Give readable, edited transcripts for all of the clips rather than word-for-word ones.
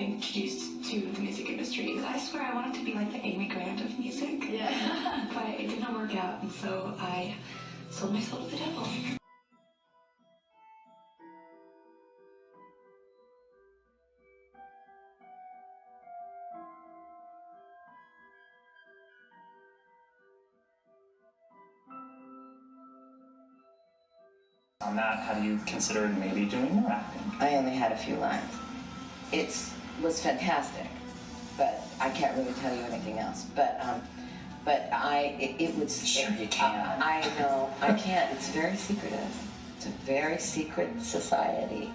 introduced to the music industry. I swear I wanted to be like the Amy Grant of music. Yeah. But it didn't work out, and so I sold my soul to the devil. On that, have you considered maybe doing more acting? I only had a few lines. It was fantastic, but I can't really tell you anything else. But it would. Sure you can. I know I can't. It's very secretive. It's a very secret society.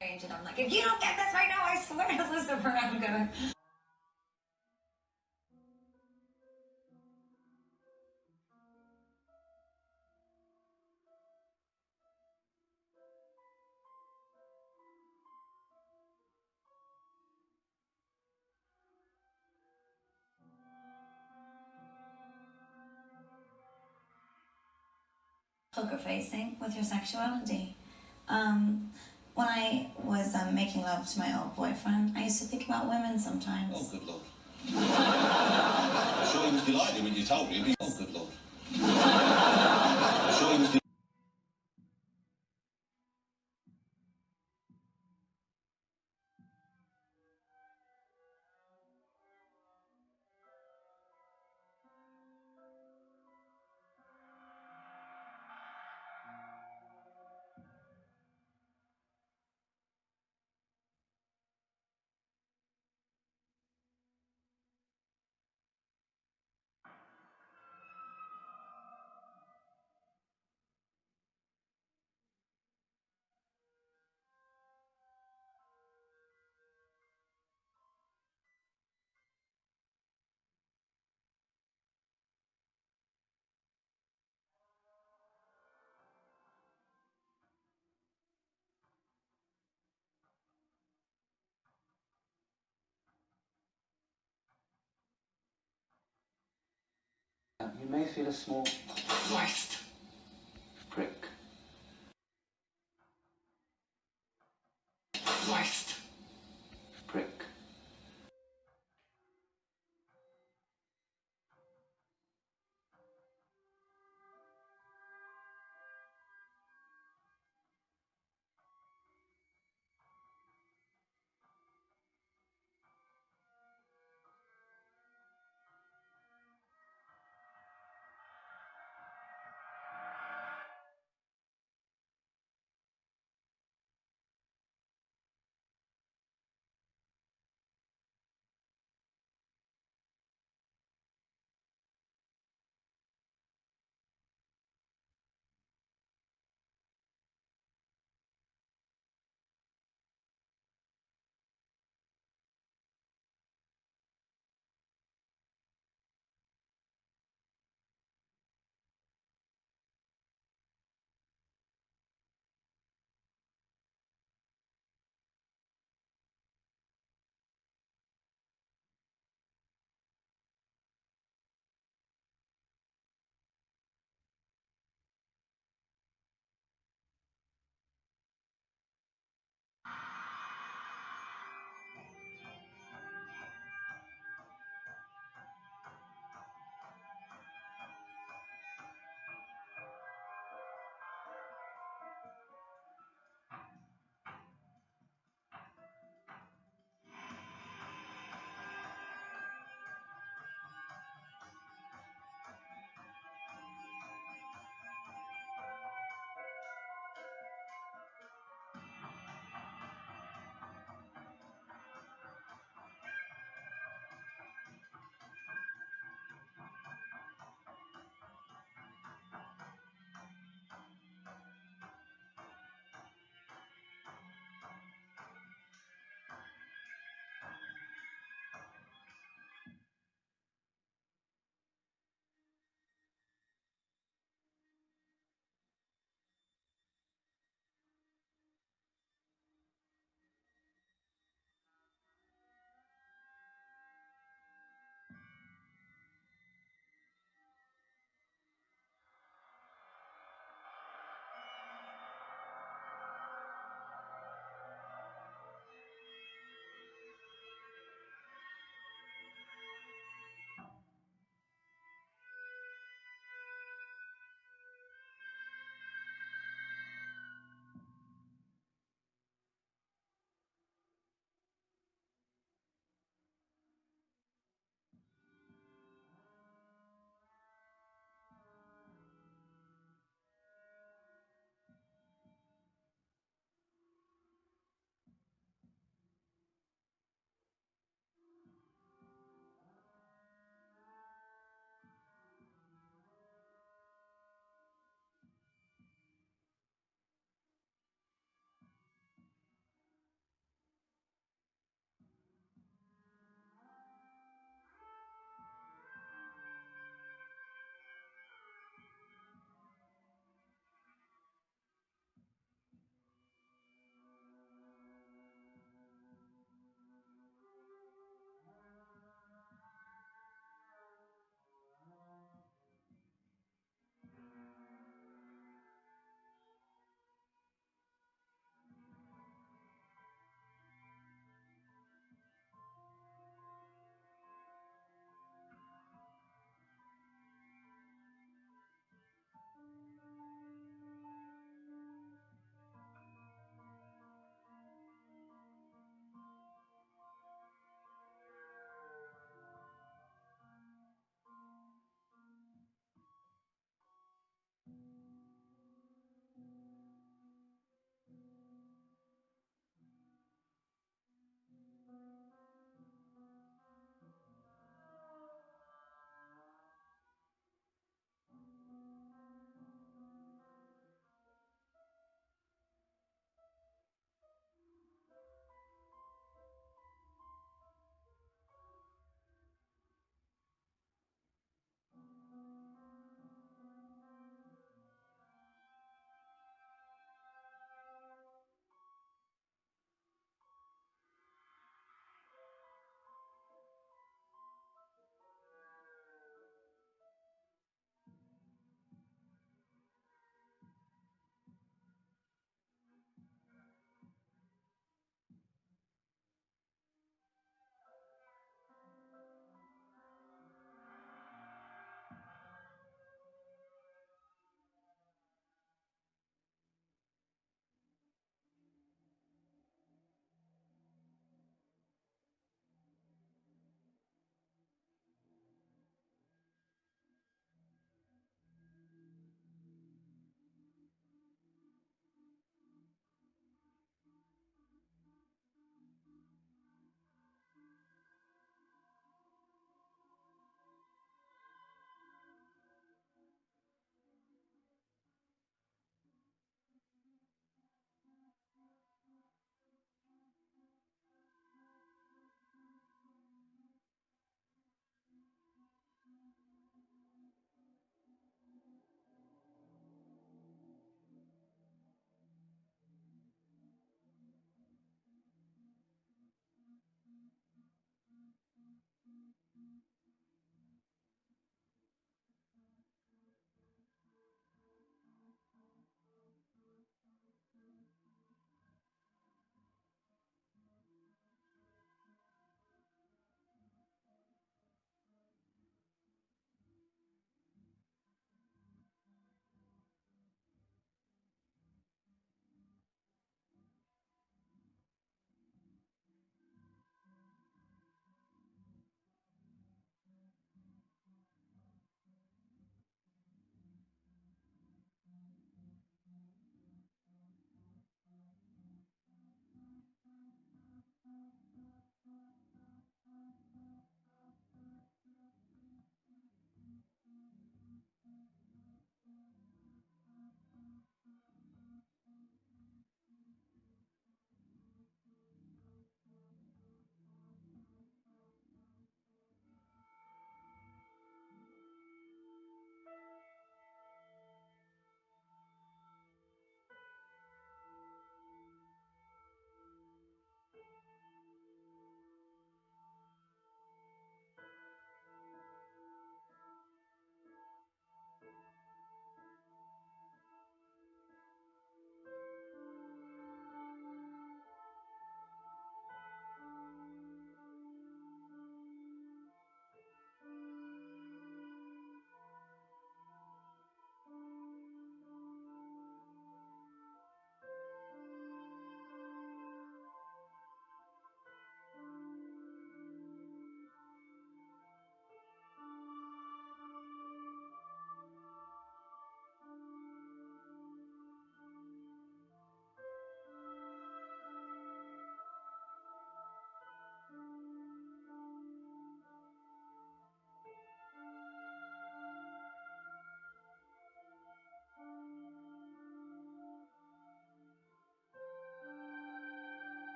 And I'm like, if you don't get this right now, I swear to Lucifer, I'm gonna. poker facing with your sexuality. When I was making love to my old boyfriend, I used to think about women sometimes. Oh, good Lord. I'm sure he was delighted when you told him. Oh, good Lord. I'm sure he was You may feel a small Christ. prick. Christ. Prick.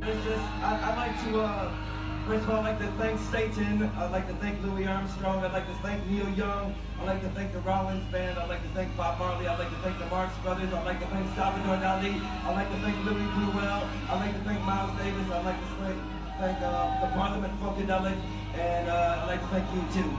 It's just, I'd like to, first of all, I'd like to thank Satan. I'd like to thank Louis Armstrong. I'd like to thank Neil Young. I'd like to thank the Rollins Band. I'd like to thank Bob Marley. I'd like to thank the Marx Brothers. I'd like to thank Salvador Dali. I'd like to thank Louis Bruel. I'd like to thank Miles Davis. I'd like to thank the Parliament Funkadelic. And I'd like to thank you too.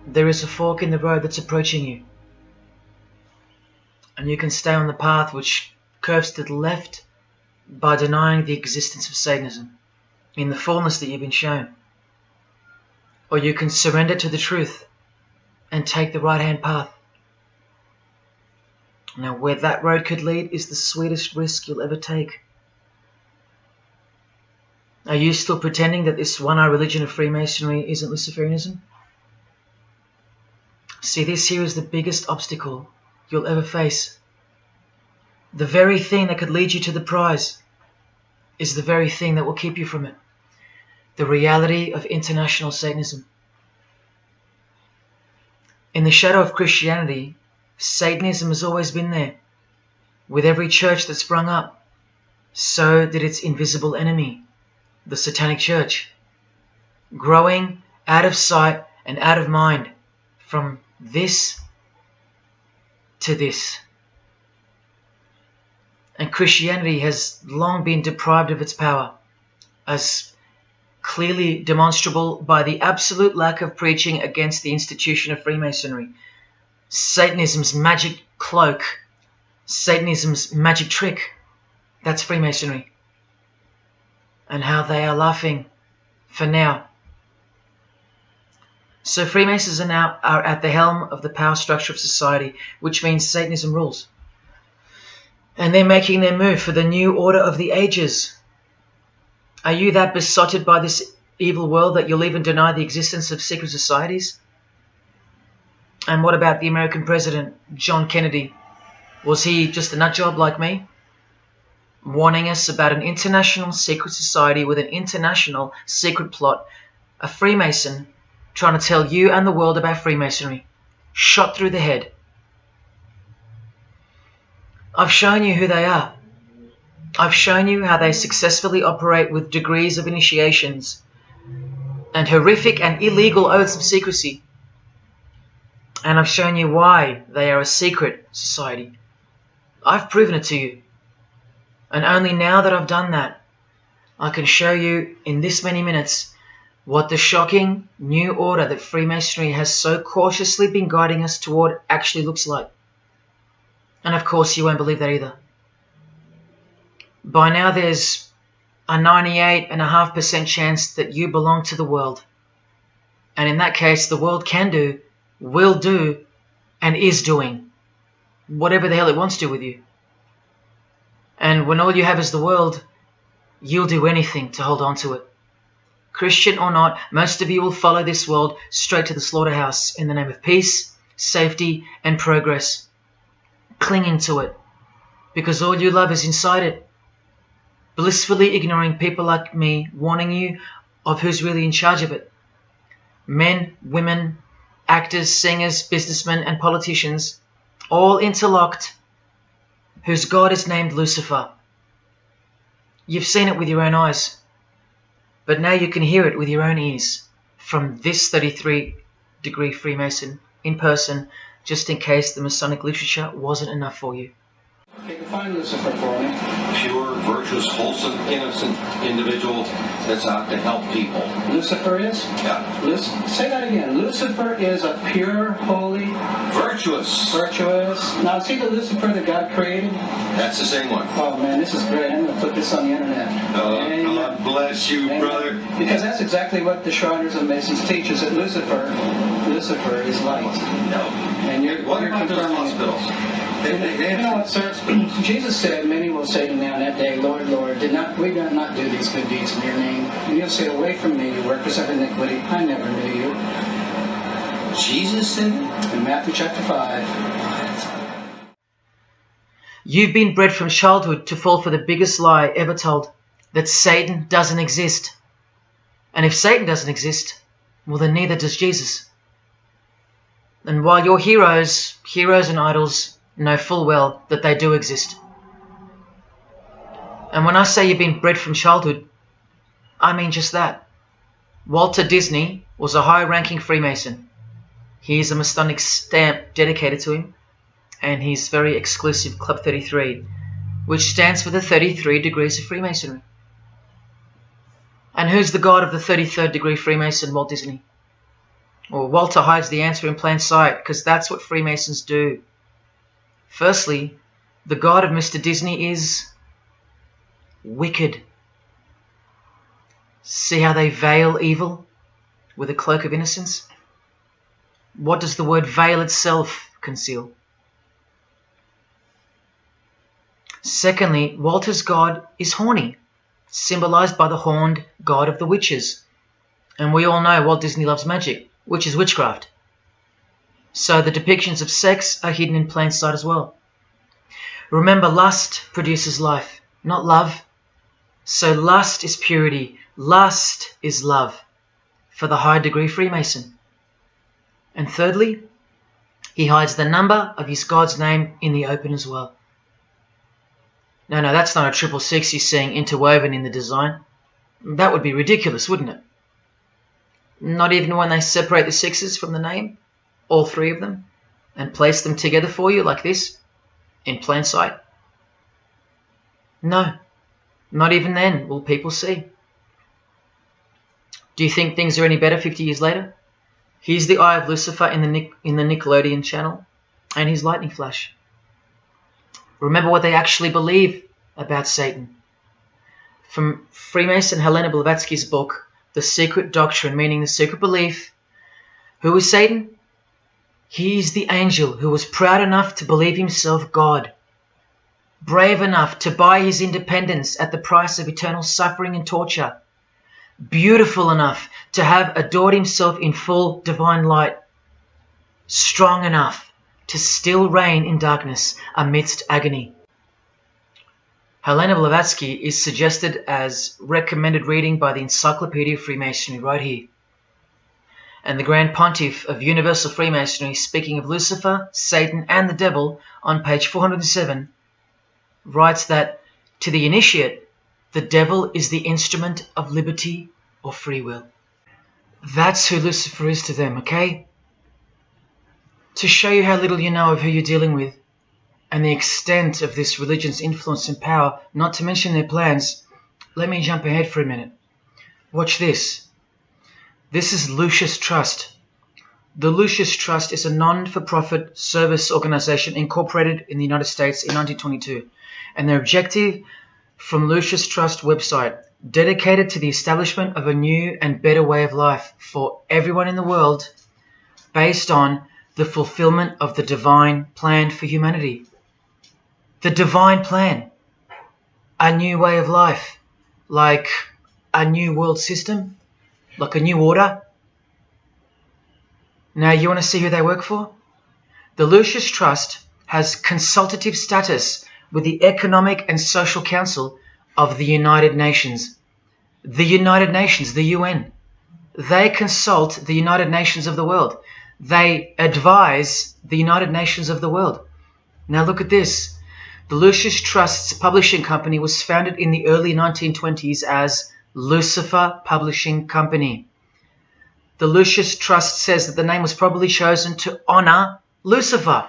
there is a fork in the road that's approaching you. And you can stay on the path which curves to the left by denying the existence of Satanism in the fullness that you've been shown. Or you can surrender to the truth and take the right-hand path. Now, where that road could lead is the sweetest risk you'll ever take. Are you still pretending that this one-eye religion of Freemasonry isn't Luciferianism? See, this here is the biggest obstacle you'll ever face. The very thing that could lead you to the prize is the very thing that will keep you from it. The reality of international Satanism. In the shadow of Christianity, Satanism has always been there. With every church that sprung up, so did its invisible enemy, the Satanic Church, growing out of sight and out of mind from this to this. And Christianity has long been deprived of its power, as clearly demonstrable by the absolute lack of preaching against the institution of Freemasonry. Satanism's magic cloak, Satanism's magic trick, that's Freemasonry. And how they are laughing for now. So Freemasons are at the helm of the power structure of society, which means Satanism rules. And they're making their move for the new order of the ages. Are you that besotted by this evil world that you'll even deny the existence of secret societies? And what about the American president, John Kennedy? Was he just a nutjob like me? Warning us about an international secret society with an international secret plot. A Freemason trying to tell you and the world about Freemasonry. Shot through the head. I've shown you who they are. I've shown you how they successfully operate with degrees of initiations and horrific and illegal oaths of secrecy. And I've shown you why they are a secret society. I've proven it to you. And only now that I've done that, I can show you in this many minutes what the shocking new order that Freemasonry has so cautiously been guiding us toward actually looks like. And of course you won't believe that either. By now there's a 98.5% chance that you belong to the world. And in that case, the world can do, will do, and is doing whatever the hell it wants to with you. And when all you have is the world, you'll do anything to hold on to it. Christian or not, most of you will follow this world straight to the slaughterhouse in the name of peace, safety, and progress. Clinging to it, because all you love is inside it. Blissfully ignoring people like me warning you of who's really in charge of it. Men, women, actors, singers, businessmen, and politicians, all interlocked, whose God is named Lucifer. You've seen it with your own eyes, but now you can hear it with your own ears from this 33-degree Freemason in person, just in case the Masonic literature wasn't enough for you. Okay, define Lucifer for me. Pure, virtuous, wholesome, innocent individual that's out to help people. Lucifer is? Yeah. Say that again. Lucifer is a pure, holy, Virtuous. virtuous. Now, see the Lucifer that God created? That's the same one. Oh man, this is great. I'm going to put this on the internet. Oh, God bless you, Amen. brother. Because that's exactly what the Shriners and Masons teach us, that Lucifer is light. No. And you're What about those confirming it. hospitals? You know what, sir? Jesus said, many will say to me on that day, Lord, Lord, did we not do these good deeds in your name? And you'll say, away from me, you workers of iniquity, I never knew you. Jesus said it? In Matthew chapter 5. You've been bred from childhood to fall for the biggest lie ever told, that Satan doesn't exist. And if Satan doesn't exist, well then neither does Jesus. And while your heroes and idols know full well that they do exist. And when I say you've been bred from childhood, I mean just that. Walter Disney was a high-ranking Freemason. Here's a Masonic stamp dedicated to him, and his very exclusive Club 33, which stands for the 33 degrees of Freemasonry. And who's the god of the 33rd degree Freemason, Walt Disney? Or Walter hides the answer in plain sight, because that's what Freemasons do. Firstly, the God of Mr. Disney is wicked. See how they veil evil with a cloak of innocence? What does the word veil itself conceal? Secondly, Walter's God is horny, symbolized by the horned god of the witches. And we all know Walt Disney loves magic, which is witchcraft. So the depictions of sex are hidden in plain sight as well. Remember, lust produces life, not love. So lust is purity, lust is love for the high degree Freemason. And thirdly, he hides the number of his God's name in the open as well. No, that's not a 666 he's seeing interwoven in the design. That would be ridiculous, wouldn't it? Not even when they separate the sixes from the name, all three of them, and place them together for you like this, in plain sight. No, not even then will people see. Do you think things are any better 50 years later? Here's the eye of Lucifer in the Nickelodeon channel, and his lightning flash. Remember what they actually believe about Satan. From Freemason Helena Blavatsky's book, The Secret Doctrine, meaning the secret belief. Who is Satan? He is the angel who was proud enough to believe himself God, brave enough to buy his independence at the price of eternal suffering and torture, beautiful enough to have adored himself in full divine light, strong enough to still reign in darkness amidst agony. Helena Blavatsky is suggested as recommended reading by the Encyclopedia of Freemasonry right here. And the Grand Pontiff of Universal Freemasonry, speaking of Lucifer, Satan and the Devil on page 407, writes that to the initiate, the devil is the instrument of liberty or free will. That's who Lucifer is to them, okay? To show you how little you know of who you're dealing with and the extent of this religion's influence and power, not to mention their plans, let me jump ahead for a minute. Watch this. This is Lucius Trust. The Lucius Trust is a non-for-profit service organization incorporated in the United States in 1922, and their objective from Lucius Trust website, dedicated to the establishment of a new and better way of life for everyone in the world based on the fulfillment of the divine plan for humanity. The divine plan. A new way of life. Like a new world system. Like a new order. Now you want to see who they work for? The Lucius Trust has consultative status with the Economic and Social Council of the United Nations. The United Nations, the UN. They consult the United Nations of the world. They advise the United Nations of the world. Now look at this. The Lucius Trust's publishing company was founded in the early 1920s as Lucifer Publishing Company. The Lucius Trust says that the name was probably chosen to honor Lucifer.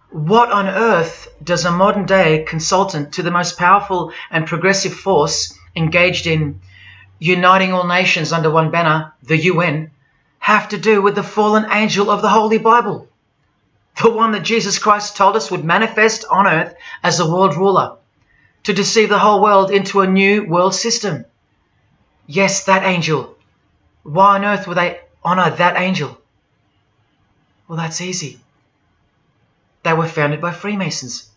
What on earth does a modern day consultant to the most powerful and progressive force engaged in uniting all nations under one banner, the UN, have to do with the fallen angel of the Holy Bible? The one that Jesus Christ told us would manifest on earth as a world ruler, to deceive the whole world into a new world system. Yes, that angel. Why on earth would they honor that angel? Well, that's easy. They were founded by Freemasons.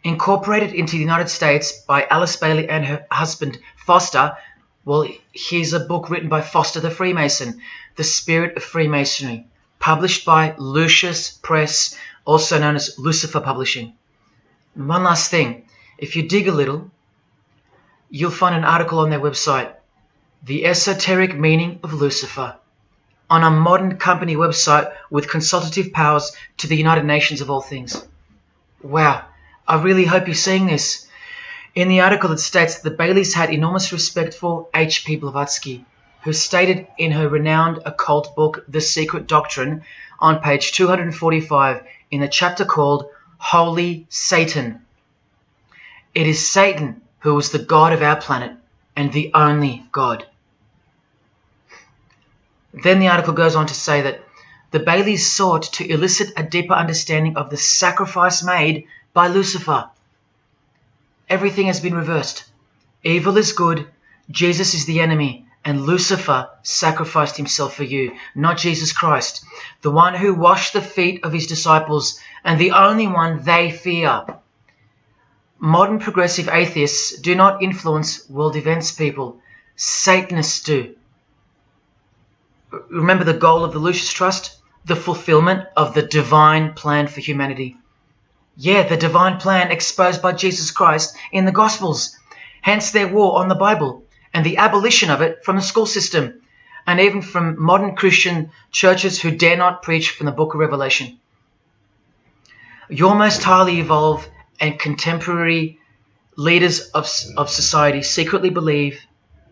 Incorporated into the United States by Alice Bailey and her husband Foster. Well, here's a book written by Foster the Freemason, The Spirit of Freemasonry, published by Lucius Press, also known as Lucifer Publishing. And one last thing, if you dig a little, you'll find an article on their website, The Esoteric Meaning of Lucifer, on a modern company website with consultative powers to the United Nations of all things. Wow, I really hope you're seeing this. In the article it states that the Baileys had enormous respect for H.P. Blavatsky, who stated in her renowned occult book, The Secret Doctrine, on page 245 in the chapter called Holy Satan. It is Satan who is the God of our planet and the only God. Then the article goes on to say that the Baileys sought to elicit a deeper understanding of the sacrifice made by Lucifer. Everything has been reversed. Evil is good, Jesus is the enemy, and Lucifer sacrificed himself for you, not Jesus Christ, the one who washed the feet of his disciples and the only one they fear. Modern progressive atheists do not influence world events, people. Satanists do. Remember the goal of the Lucis Trust? The fulfillment of the divine plan for humanity. Yeah, the divine plan exposed by Jesus Christ in the Gospels. Hence their war on the Bible and the abolition of it from the school system and even from modern Christian churches who dare not preach from the book of Revelation. Your most highly evolved and contemporary leaders of society secretly believe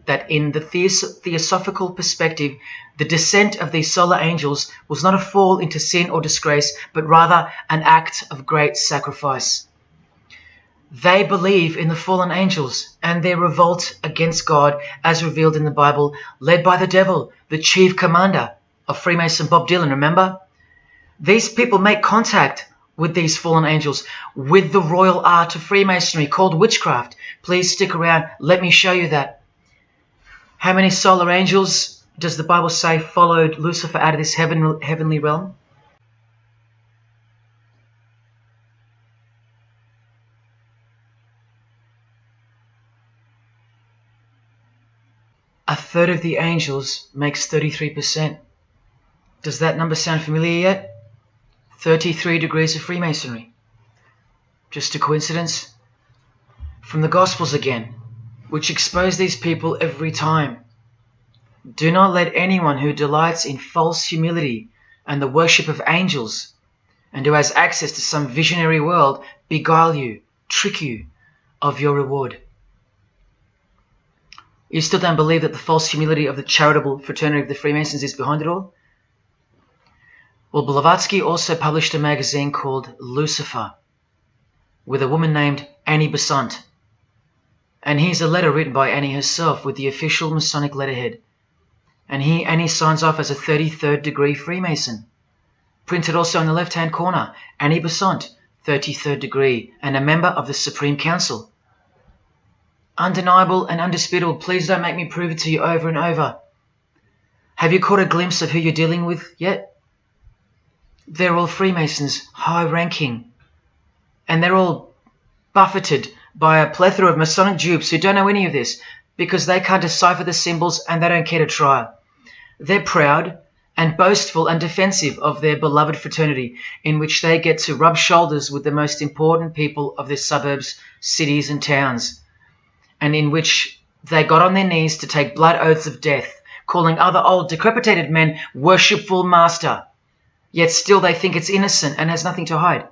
that in the theosophical perspective, the descent of these solar angels was not a fall into sin or disgrace, but rather an act of great sacrifice. They believe in the fallen angels and their revolt against God as revealed in the Bible, led by the devil, the chief commander of Freemason Bob Dylan, remember? These people make contact with these fallen angels, with the royal art of Freemasonry called witchcraft. Please stick around, let me show you that. How many solar angels does the Bible say followed Lucifer out of this heavenly realm? A third of the angels makes 33%. Does that number sound familiar yet? 33 degrees of Freemasonry. Just a coincidence? From the Gospels again, which expose these people every time. Do not let anyone who delights in false humility and the worship of angels and who has access to some visionary world beguile you, trick you of your reward. You still don't believe that the false humility of the charitable fraternity of the Freemasons is behind it all? Well, Blavatsky also published a magazine called Lucifer with a woman named Annie Besant. And here's a letter written by Annie herself with the official Masonic letterhead. And here Annie signs off as a 33rd degree Freemason. Printed also in the left-hand corner, Annie Besant, 33rd degree, and a member of the Supreme Council. Undeniable and undisputable. Please don't make me prove it to you over and over. Have you caught a glimpse of who you're dealing with yet? They're all Freemasons, high-ranking. And they're all buffeted by a plethora of Masonic dupes who don't know any of this because they can't decipher the symbols and they don't care to try. They're proud and boastful and defensive of their beloved fraternity in which they get to rub shoulders with the most important people of their suburbs, cities and towns, and in which they got on their knees to take blood oaths of death, calling other old decrepitated men worshipful master, yet still they think it's innocent and has nothing to hide.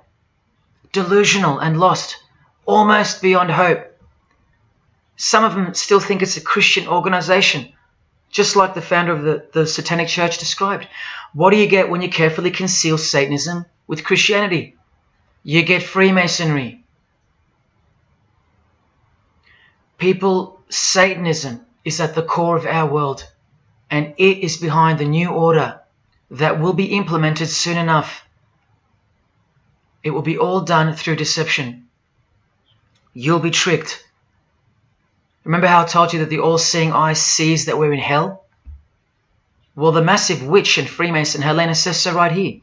Delusional and lost, almost beyond hope. Some of them still think it's a Christian organization, just like the founder of the Satanic Church described. What do you get when you carefully conceal Satanism with Christianity? You get Freemasonry. People, Satanism is at the core of our world, and it is behind the new order that will be implemented soon enough. It will be all done through deception. You'll be tricked. Remember how I told you that the all-seeing eye sees that we're in hell? Well, the massive witch and Freemason Helena says so right here.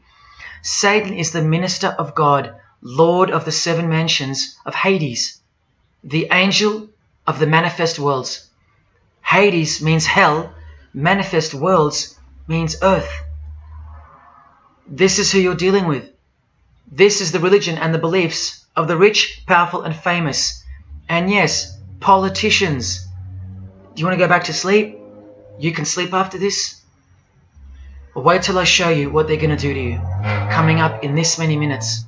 Satan is the minister of God, Lord of the seven mansions of Hades, the angel of the manifest worlds. Hades means hell, manifest worlds means earth. This is who you're dealing with. This is the religion and the beliefs of the rich, powerful and famous. And yes, politicians. Do you want to go back to sleep? You can sleep after this. Or wait till I show you what they're going to do to you, coming up in this many minutes.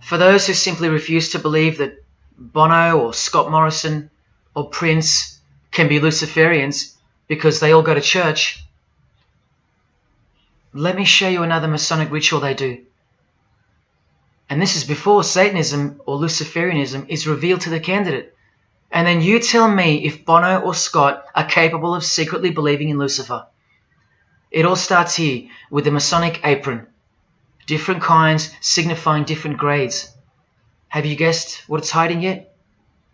For those who simply refuse to believe that Bono or Scott Morrison or Prince can be Luciferians because they all go to church, let me show you another Masonic ritual they do. And this is before Satanism or Luciferianism is revealed to the candidate. And then you tell me if Bono or Scott are capable of secretly believing in Lucifer. It all starts here with the Masonic apron. Different kinds signifying different grades. Have you guessed what it's hiding yet?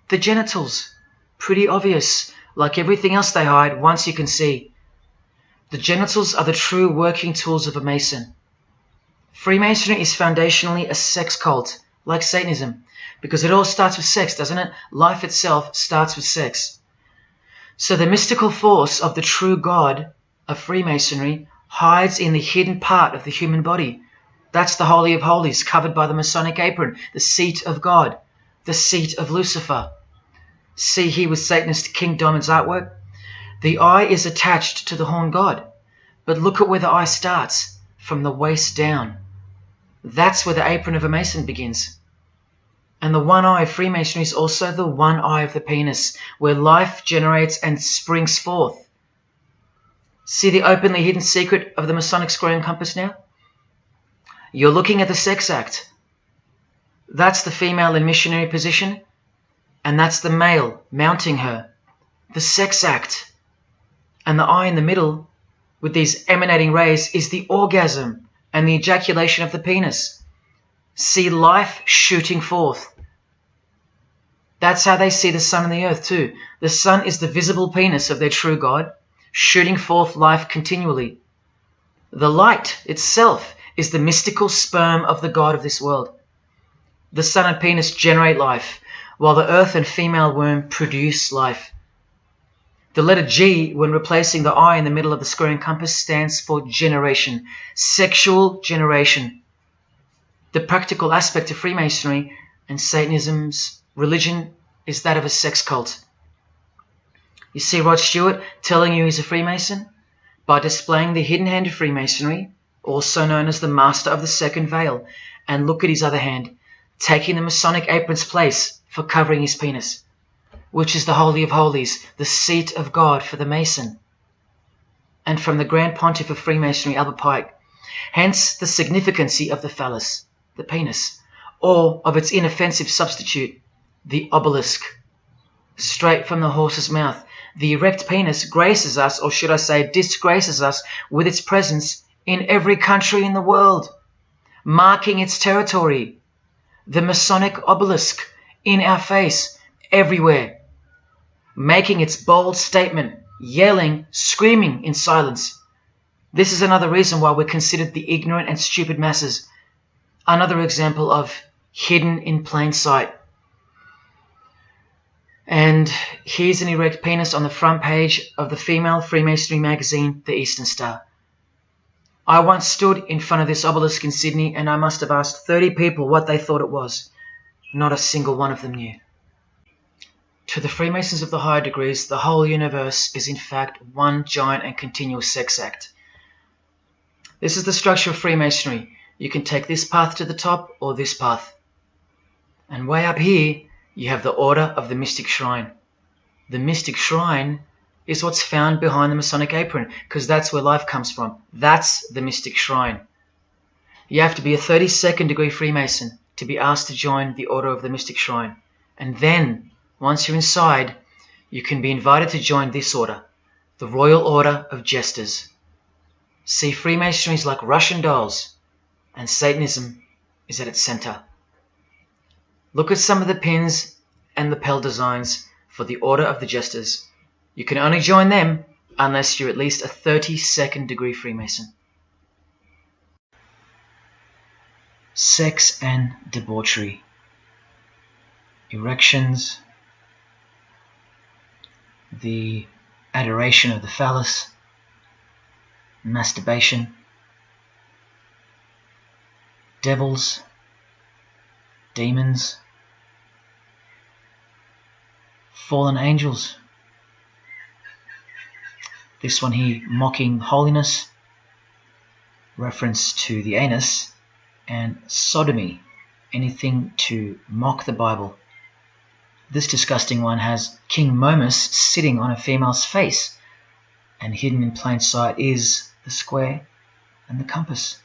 The genitals. Pretty obvious. Like everything else they hide, once you can see. The genitals are the true working tools of a Mason. Freemasonry is foundationally a sex cult, like Satanism, because it all starts with sex, doesn't it? Life itself starts with sex. So the mystical force of the true God of Freemasonry hides in the hidden part of the human body. That's the Holy of Holies, covered by the Masonic apron, the seat of God, the seat of Lucifer. See here with Satanist King Diamond's artwork? The eye is attached to the horn god, but look at where the eye starts, from the waist down. That's where the apron of a Mason begins. And the one eye of Freemasonry is also the one eye of the penis, where life generates and springs forth. See the openly hidden secret of the Masonic square and compass now? You're looking at the sex act. That's the female in missionary position, and that's the male mounting her. The sex act. And the eye in the middle, with these emanating rays, is the orgasm and the ejaculation of the penis. See life shooting forth. That's how they see the sun and the earth too. The sun is the visible penis of their true God, shooting forth life continually. The light itself is the mystical sperm of the God of this world. The sun and penis generate life, while the earth and female womb produce life. The letter G, when replacing the I in the middle of the square and compass, stands for generation, sexual generation. The practical aspect of Freemasonry and Satanism's religion is that of a sex cult. You see Rod Stewart telling you he's a Freemason? By displaying the hidden hand of Freemasonry, also known as the Master of the Second Veil, and look at his other hand, taking the Masonic apron's place for covering his penis, which is the Holy of Holies, the seat of God for the Mason. And from the Grand Pontiff of Freemasonry, Albert Pike, hence the significancy of the phallus, the penis, or of its inoffensive substitute, the obelisk. Straight from the horse's mouth, the erect penis graces us, or should I say disgraces us, with its presence in every country in the world, marking its territory. The Masonic obelisk in our face, everywhere, making its bold statement, yelling, screaming in silence. This is another reason why we're considered the ignorant and stupid masses. Another example of hidden in plain sight. And here's an erect penis on the front page of the female Freemasonry magazine, The Eastern Star. I once stood in front of this obelisk in Sydney, and I must have asked 30 people what they thought it was. Not a single one of them knew. To the Freemasons of the higher degrees, the whole universe is in fact one giant and continuous sex act. This is the structure of Freemasonry. You can take this path to the top or this path. And way up here, you have the Order of the Mystic Shrine. The Mystic Shrine is what's found behind the Masonic apron, because that's where life comes from. That's the Mystic Shrine. You have to be a 32nd degree Freemason to be asked to join the Order of the Mystic Shrine. And then, once you're inside, you can be invited to join this order, the Royal Order of Jesters. See, Freemasonry is like Russian dolls, and Satanism is at its center. Look at some of the pins and lapel designs for the Order of the Jesters. You can only join them unless you're at least a 32nd degree Freemason. Sex and debauchery. Erections. The adoration of the phallus. Masturbation. Devils. Demons. Fallen angels. This one here, mocking holiness, reference to the anus, and sodomy, anything to mock the Bible. This disgusting one has King Momus sitting on a female's face, and hidden in plain sight is the square and the compass,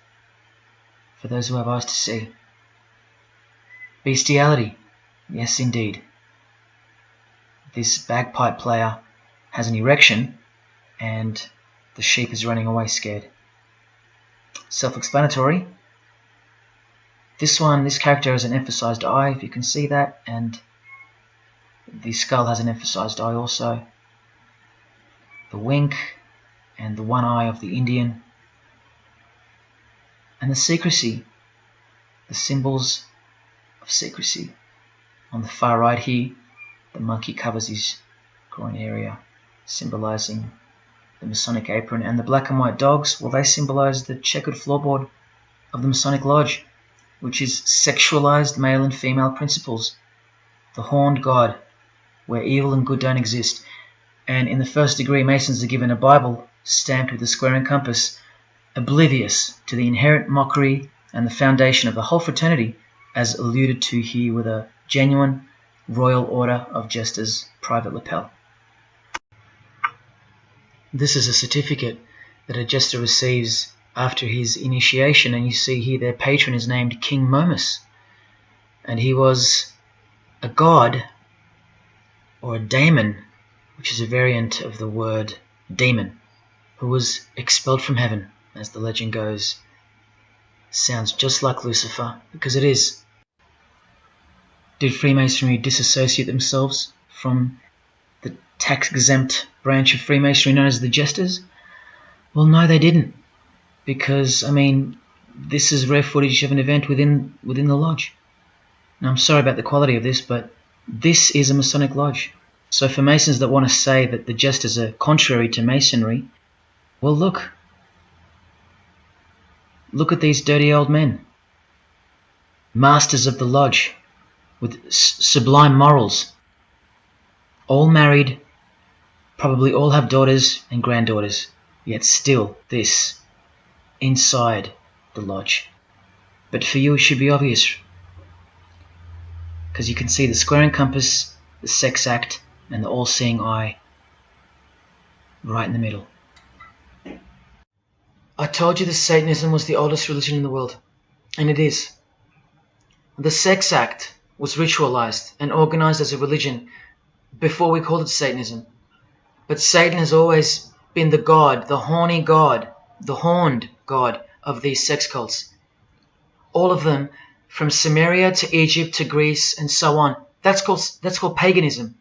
for those who have eyes to see. Bestiality, yes indeed. this bagpipe player has an erection and the sheep is running away scared. Self-explanatory. This character has an emphasized eye, if you can see that, and the skull has an emphasized eye also. The wink and the one eye of the Indian. And the secrecy, the symbols of secrecy. On the far right here, the monkey covers his groin area, symbolizing the Masonic apron, and the black and white dogs, well, they symbolize the checkered floorboard of the Masonic Lodge, which is sexualized male and female principles, the horned god, where evil and good don't exist. And in the first degree, Masons are given a Bible stamped with a square and compass, oblivious to the inherent mockery and the foundation of the whole fraternity, as alluded to here with a genuine Royal Order of Jesters private lapel. This is a certificate that a jester receives after his initiation, and you see here their patron is named King Momus, and he was a god, or a daemon, which is a variant of the word demon, who was expelled from heaven, as the legend goes. Sounds just like Lucifer, because it is. Did Freemasonry disassociate themselves from the tax-exempt branch of Freemasonry known as the Jesters? Well, no, they didn't, because, I mean, this is rare footage of an event within the lodge. Now, I'm sorry about the quality of this, but this is a Masonic lodge. So for Masons that want to say that the Jesters are contrary to Masonry, well, look at these dirty old men, masters of the lodge, with sublime morals, all married, probably all have daughters and granddaughters, yet still this, inside the lodge. But for you it should be obvious, because you can see the square and compass, the sex act, and the all-seeing eye right in the middle. I told you that Satanism was the oldest religion in the world, and it is. The sex act was ritualized and organized as a religion before we called it Satanism. But Satan has always been the god, the horny god, the horned god of these sex cults. All of them, from Samaria to Egypt to Greece and so on, that's called paganism.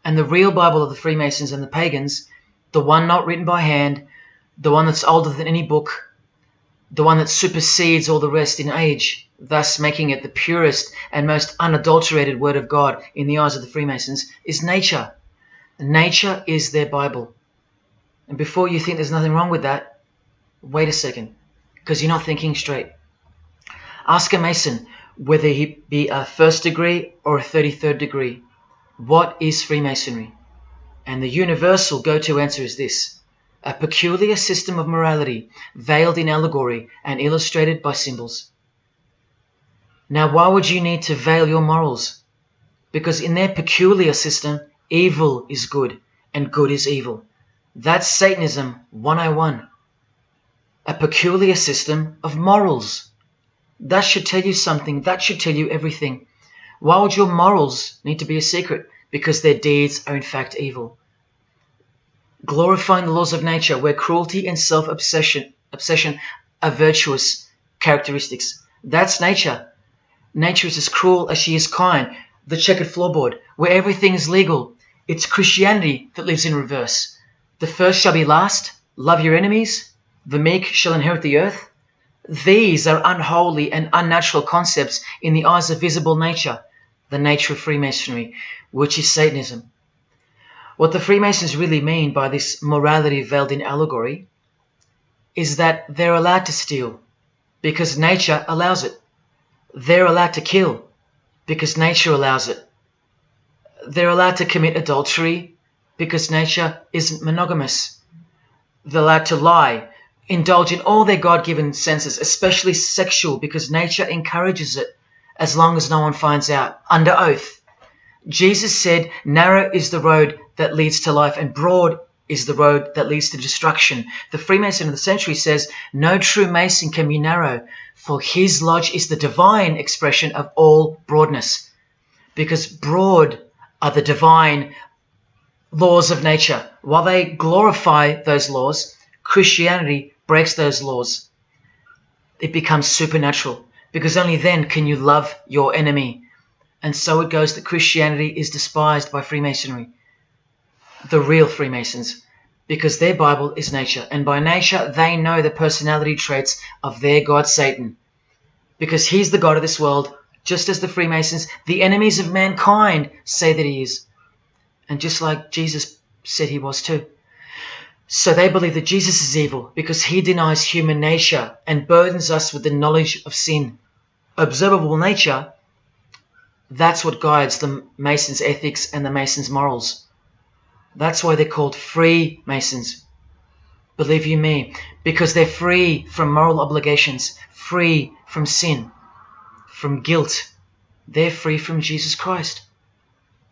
And the real Bible of the Freemasons and the pagans, the one not written by hand, the one that's older than any book, the one that supersedes all the rest in age, thus making it the purest and most unadulterated word of God in the eyes of the Freemasons, is nature. Nature is their Bible. And before you think there's nothing wrong with that, wait a second, because you're not thinking straight. Ask a Mason, whether he be a first degree or a 33rd degree, what is Freemasonry? And the universal go-to answer is this: a peculiar system of morality, veiled in allegory and illustrated by symbols. Now, why would you need to veil your morals? Because in their peculiar system, evil is good and good is evil. That's Satanism 101. A peculiar system of morals. That should tell you something. That should tell you everything. Why would your morals need to be a secret? Because their deeds are in fact evil. Glorifying the laws of nature, where cruelty and self-obsession are virtuous characteristics. That's nature. Nature is as cruel as she is kind. The checkered floorboard, where everything is legal. It's Christianity that lives in reverse. The first shall be last. Love your enemies. The meek shall inherit the earth. These are unholy and unnatural concepts in the eyes of visible nature, the nature of Freemasonry, which is Satanism. What the Freemasons really mean by this morality veiled in allegory is that they're allowed to steal because nature allows it. They're allowed to kill because nature allows it. They're allowed to commit adultery because nature isn't monogamous. They're allowed to lie, indulge in all their God-given senses, especially sexual, because nature encourages it, as long as no one finds out, under oath. Jesus said, narrow is the road that leads to life, and broad is the road that leads to destruction. The Freemason of the century says, no true Mason can be narrow, for his lodge is the divine expression of all broadness. Because broad are the divine laws of nature. While they glorify those laws, Christianity breaks those laws. It becomes supernatural, because only then can you love your enemy. And so it goes that Christianity is despised by Freemasonry, the real Freemasons, because their Bible is nature. And by nature, they know the personality traits of their God Satan, because he's the God of this world, just as the Freemasons, the enemies of mankind, say that he is. And just like Jesus said he was too. So they believe that Jesus is evil because he denies human nature and burdens us with the knowledge of sin. Observable nature, that's what guides the Masons' ethics and the Masons' morals. That's why they're called Freemasons. Believe you me, because they're free from moral obligations, free from sin, from guilt. They're free from Jesus Christ.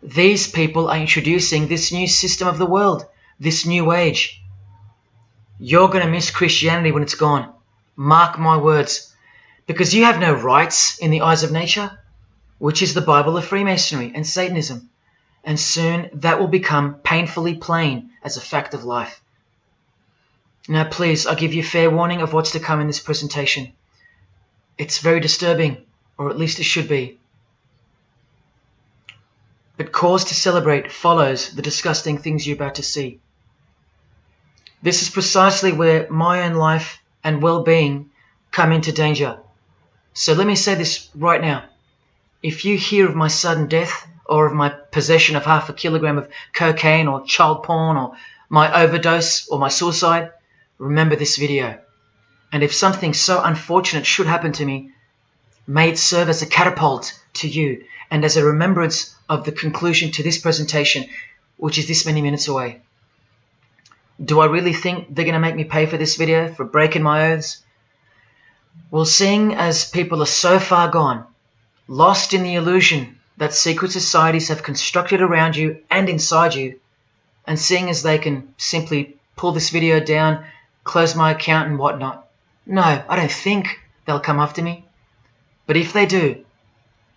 These people are introducing this new system of the world, this new age. You're going to miss Christianity when it's gone. Mark my words. Because you have no rights in the eyes of nature, which is the Bible of Freemasonry and Satanism. And soon that will become painfully plain as a fact of life. Now please, I give you fair warning of what's to come in this presentation. It's very disturbing, or at least it should be. But cause to celebrate follows the disgusting things you're about to see. This is precisely where my own life and well-being come into danger. So let me say this right now. If you hear of my sudden death, or of my possession of 0.5 kilogram of cocaine or child porn, or my overdose or my suicide, remember this video. And if something so unfortunate should happen to me, may it serve as a catapult to you and as a remembrance of the conclusion to this presentation, which is this many minutes away. Do I really think they're going to make me pay for this video, for breaking my oaths? Well, seeing as people are so far gone, lost in the illusion that secret societies have constructed around you and inside you, and seeing as they can simply pull this video down, close my account and whatnot, no, I don't think they'll come after me. But if they do,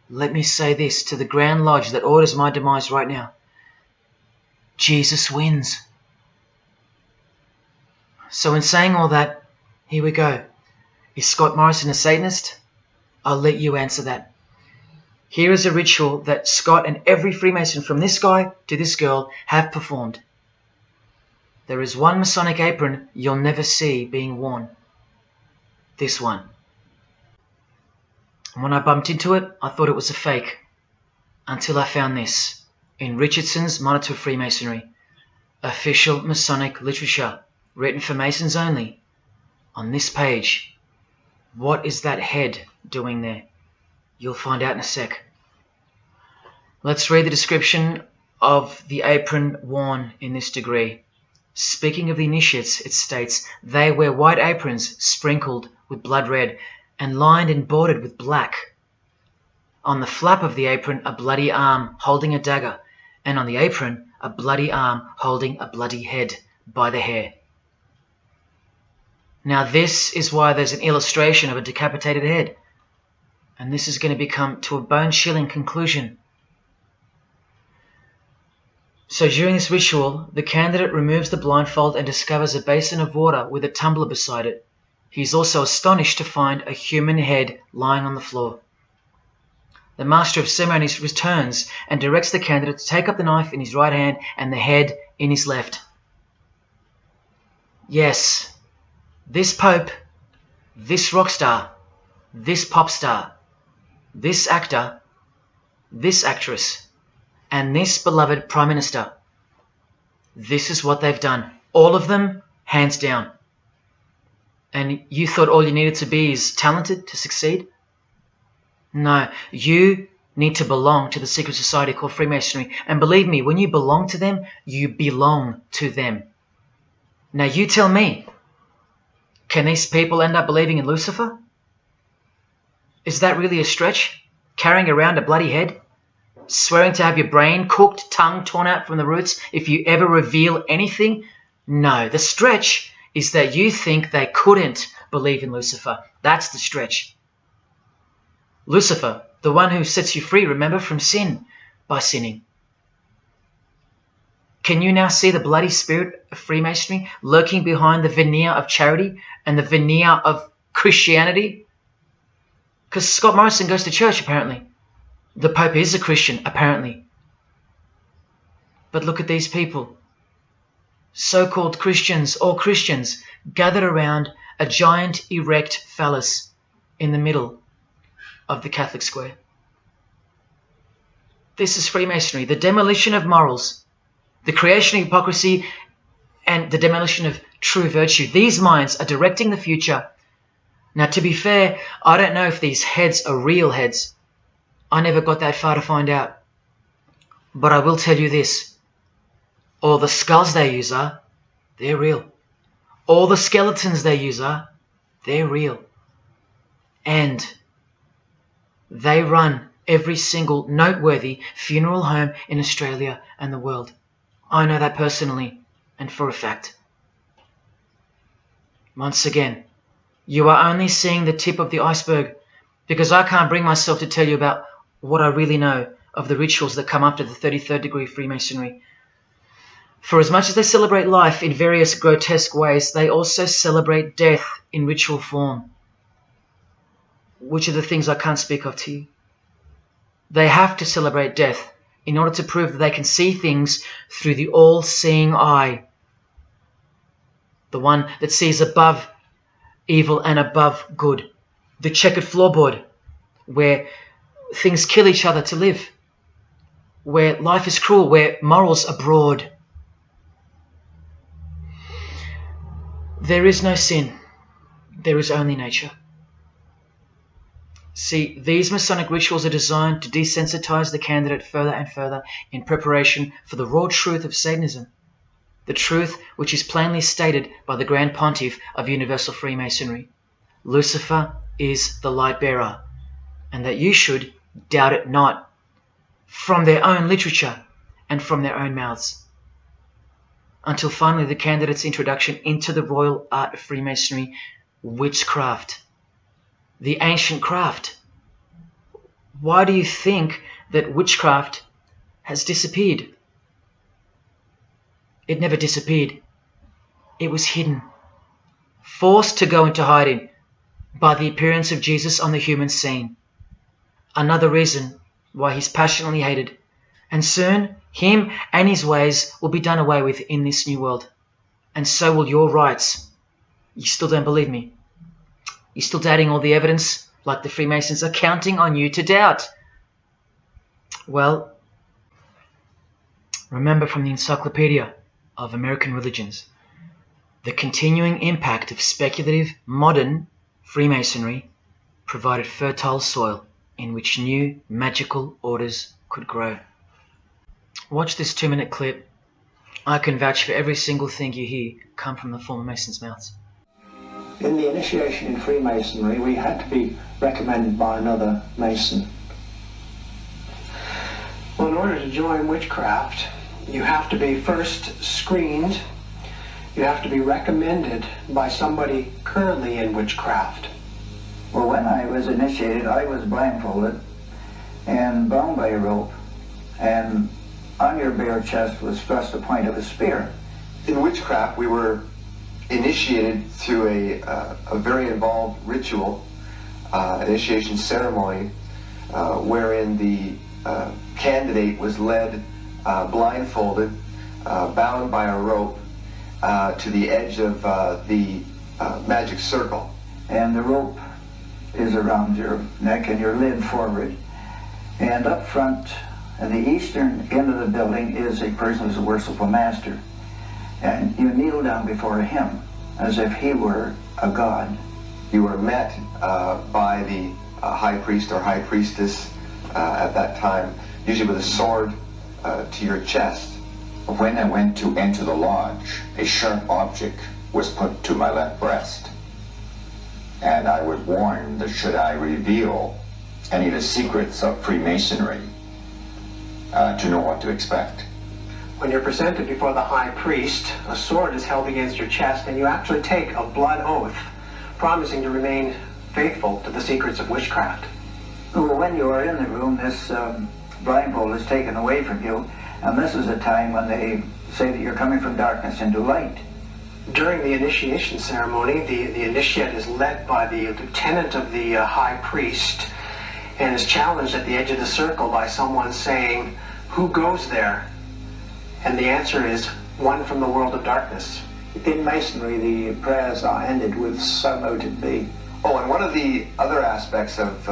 let me say this to the Grand Lodge that orders my demise right now. Jesus wins. So in saying all that, here we go. Is Scott Morrison a Satanist? I'll let you answer that. Here is a ritual that Scott and every Freemason from this guy to this girl have performed. There is one Masonic apron you'll never see being worn. This one. And when I bumped into it, I thought it was a fake. Until I found this in Richardson's Monitor of Freemasonry, official Masonic literature, written for Masons only. On this page, what is that head doing there? You'll find out in a sec. Let's read the description of the apron worn in this degree. Speaking of the initiates, it states, they wear white aprons sprinkled with blood red and lined and bordered with black. On the flap of the apron, a bloody arm holding a dagger, and on the apron, a bloody arm holding a bloody head by the hair. Now this is why there's an illustration of a decapitated head. And this is going to become to a bone-chilling conclusion. So during this ritual, the candidate removes the blindfold and discovers a basin of water with a tumbler beside it. He is also astonished to find a human head lying on the floor. The Master of Ceremonies returns and directs the candidate to take up the knife in his right hand and the head in his left. Yes, this Pope, this rock star, this pop star, this actor, this actress, and this beloved Prime Minister. This is what they've done. All of them, hands down. And you thought all you needed to be is talented to succeed? No, you need to belong to the secret society called Freemasonry. And believe me, when you belong to them, you belong to them. Now you tell me, can these people end up believing in Lucifer? Is that really a stretch? Carrying around a bloody head? Swearing to have your brain cooked, tongue torn out from the roots if you ever reveal anything? No, the stretch is that you think they couldn't believe in Lucifer. That's the stretch. Lucifer, the one who sets you free, remember, from sin, by sinning. Can you now see the bloody spirit of Freemasonry lurking behind the veneer of charity and the veneer of Christianity? Because Scott Morrison goes to church, apparently. The Pope is a Christian, apparently. But look at these people. So-called Christians or Christians gathered around a giant erect phallus in the middle of the Catholic square. This is Freemasonry, the demolition of morals, the creation of hypocrisy, and the demolition of true virtue. These minds are directing the future. Now, to be fair, I don't know if these heads are real heads. I never got that far to find out. But I will tell you this. All the skulls they use they're real. All the skeletons they use they're real. And they run every single noteworthy funeral home in Australia and the world. I know that personally and for a fact. Once again, you are only seeing the tip of the iceberg, because I can't bring myself to tell you about what I really know of the rituals that come after the 33rd degree Freemasonry. For as much as they celebrate life in various grotesque ways, they also celebrate death in ritual form, which are the things I can't speak of to you. They have to celebrate death in order to prove that they can see things through the all-seeing eye, the one that sees above evil and above good, the checkered floorboard where things kill each other to live, where life is cruel, where morals are broad. There is no sin, there is only nature. See, these Masonic rituals are designed to desensitize the candidate further and further in preparation for the raw truth of Satanism, the truth which is plainly stated by the Grand Pontiff of Universal Freemasonry. Lucifer is the light bearer, and that you should doubt it not, from their own literature and from their own mouths. Until finally the candidate's introduction into the royal art of Freemasonry, witchcraft, the ancient craft. Why do you think that witchcraft has disappeared? It never disappeared. It was hidden, forced to go into hiding by the appearance of Jesus on the human scene. Another reason why he's passionately hated, and soon him and his ways will be done away with in this new world, and so will your rights. You still don't believe me? You're still doubting all the evidence, like the Freemasons are counting on you to doubt. Well, remember from the Encyclopedia of American Religions, the continuing impact of speculative modern Freemasonry provided fertile soil in which new magical orders could grow. Watch this 2-minute clip. I can vouch for every single thing you hear come from the former Masons' mouths. In the initiation in Freemasonry, we had to be recommended by another Mason. Well, in order to join witchcraft, you have to be first screened. You have to be recommended by somebody currently in witchcraft. Well, when I was initiated, I was blindfolded and bound by a rope, and on your bare chest was thrust the point of a spear. In witchcraft, we were initiated through a very involved ritual, initiation ceremony, wherein the candidate was led blindfolded, bound by a rope to the edge of the magic circle. And the rope is around your neck and you're led forward. And up front, at the eastern end of the building, is a person who's a worshipful master. And you kneel down before him as if he were a god. You were met by the high priest or high priestess at that time, usually with a sword to your chest. When I went to enter the lodge, a sharp object was put to my left breast. And I was warned that should I reveal any of the secrets of Freemasonry, to know what to expect. When you're presented before the high priest, a sword is held against your chest, and you actually take a blood oath, promising to remain faithful to the secrets of witchcraft. Well, when you are in the room, this blindfold is taken away from you, and this is a time when they say that you're coming from darkness into light. During the initiation ceremony, the initiate is led by the lieutenant of the high priest and is challenged at the edge of the circle by someone saying, "Who goes there?" And the answer is, "One from the world of darkness." In Masonry, the prayers are ended with "so mote it be." Oh, and one of the other aspects of,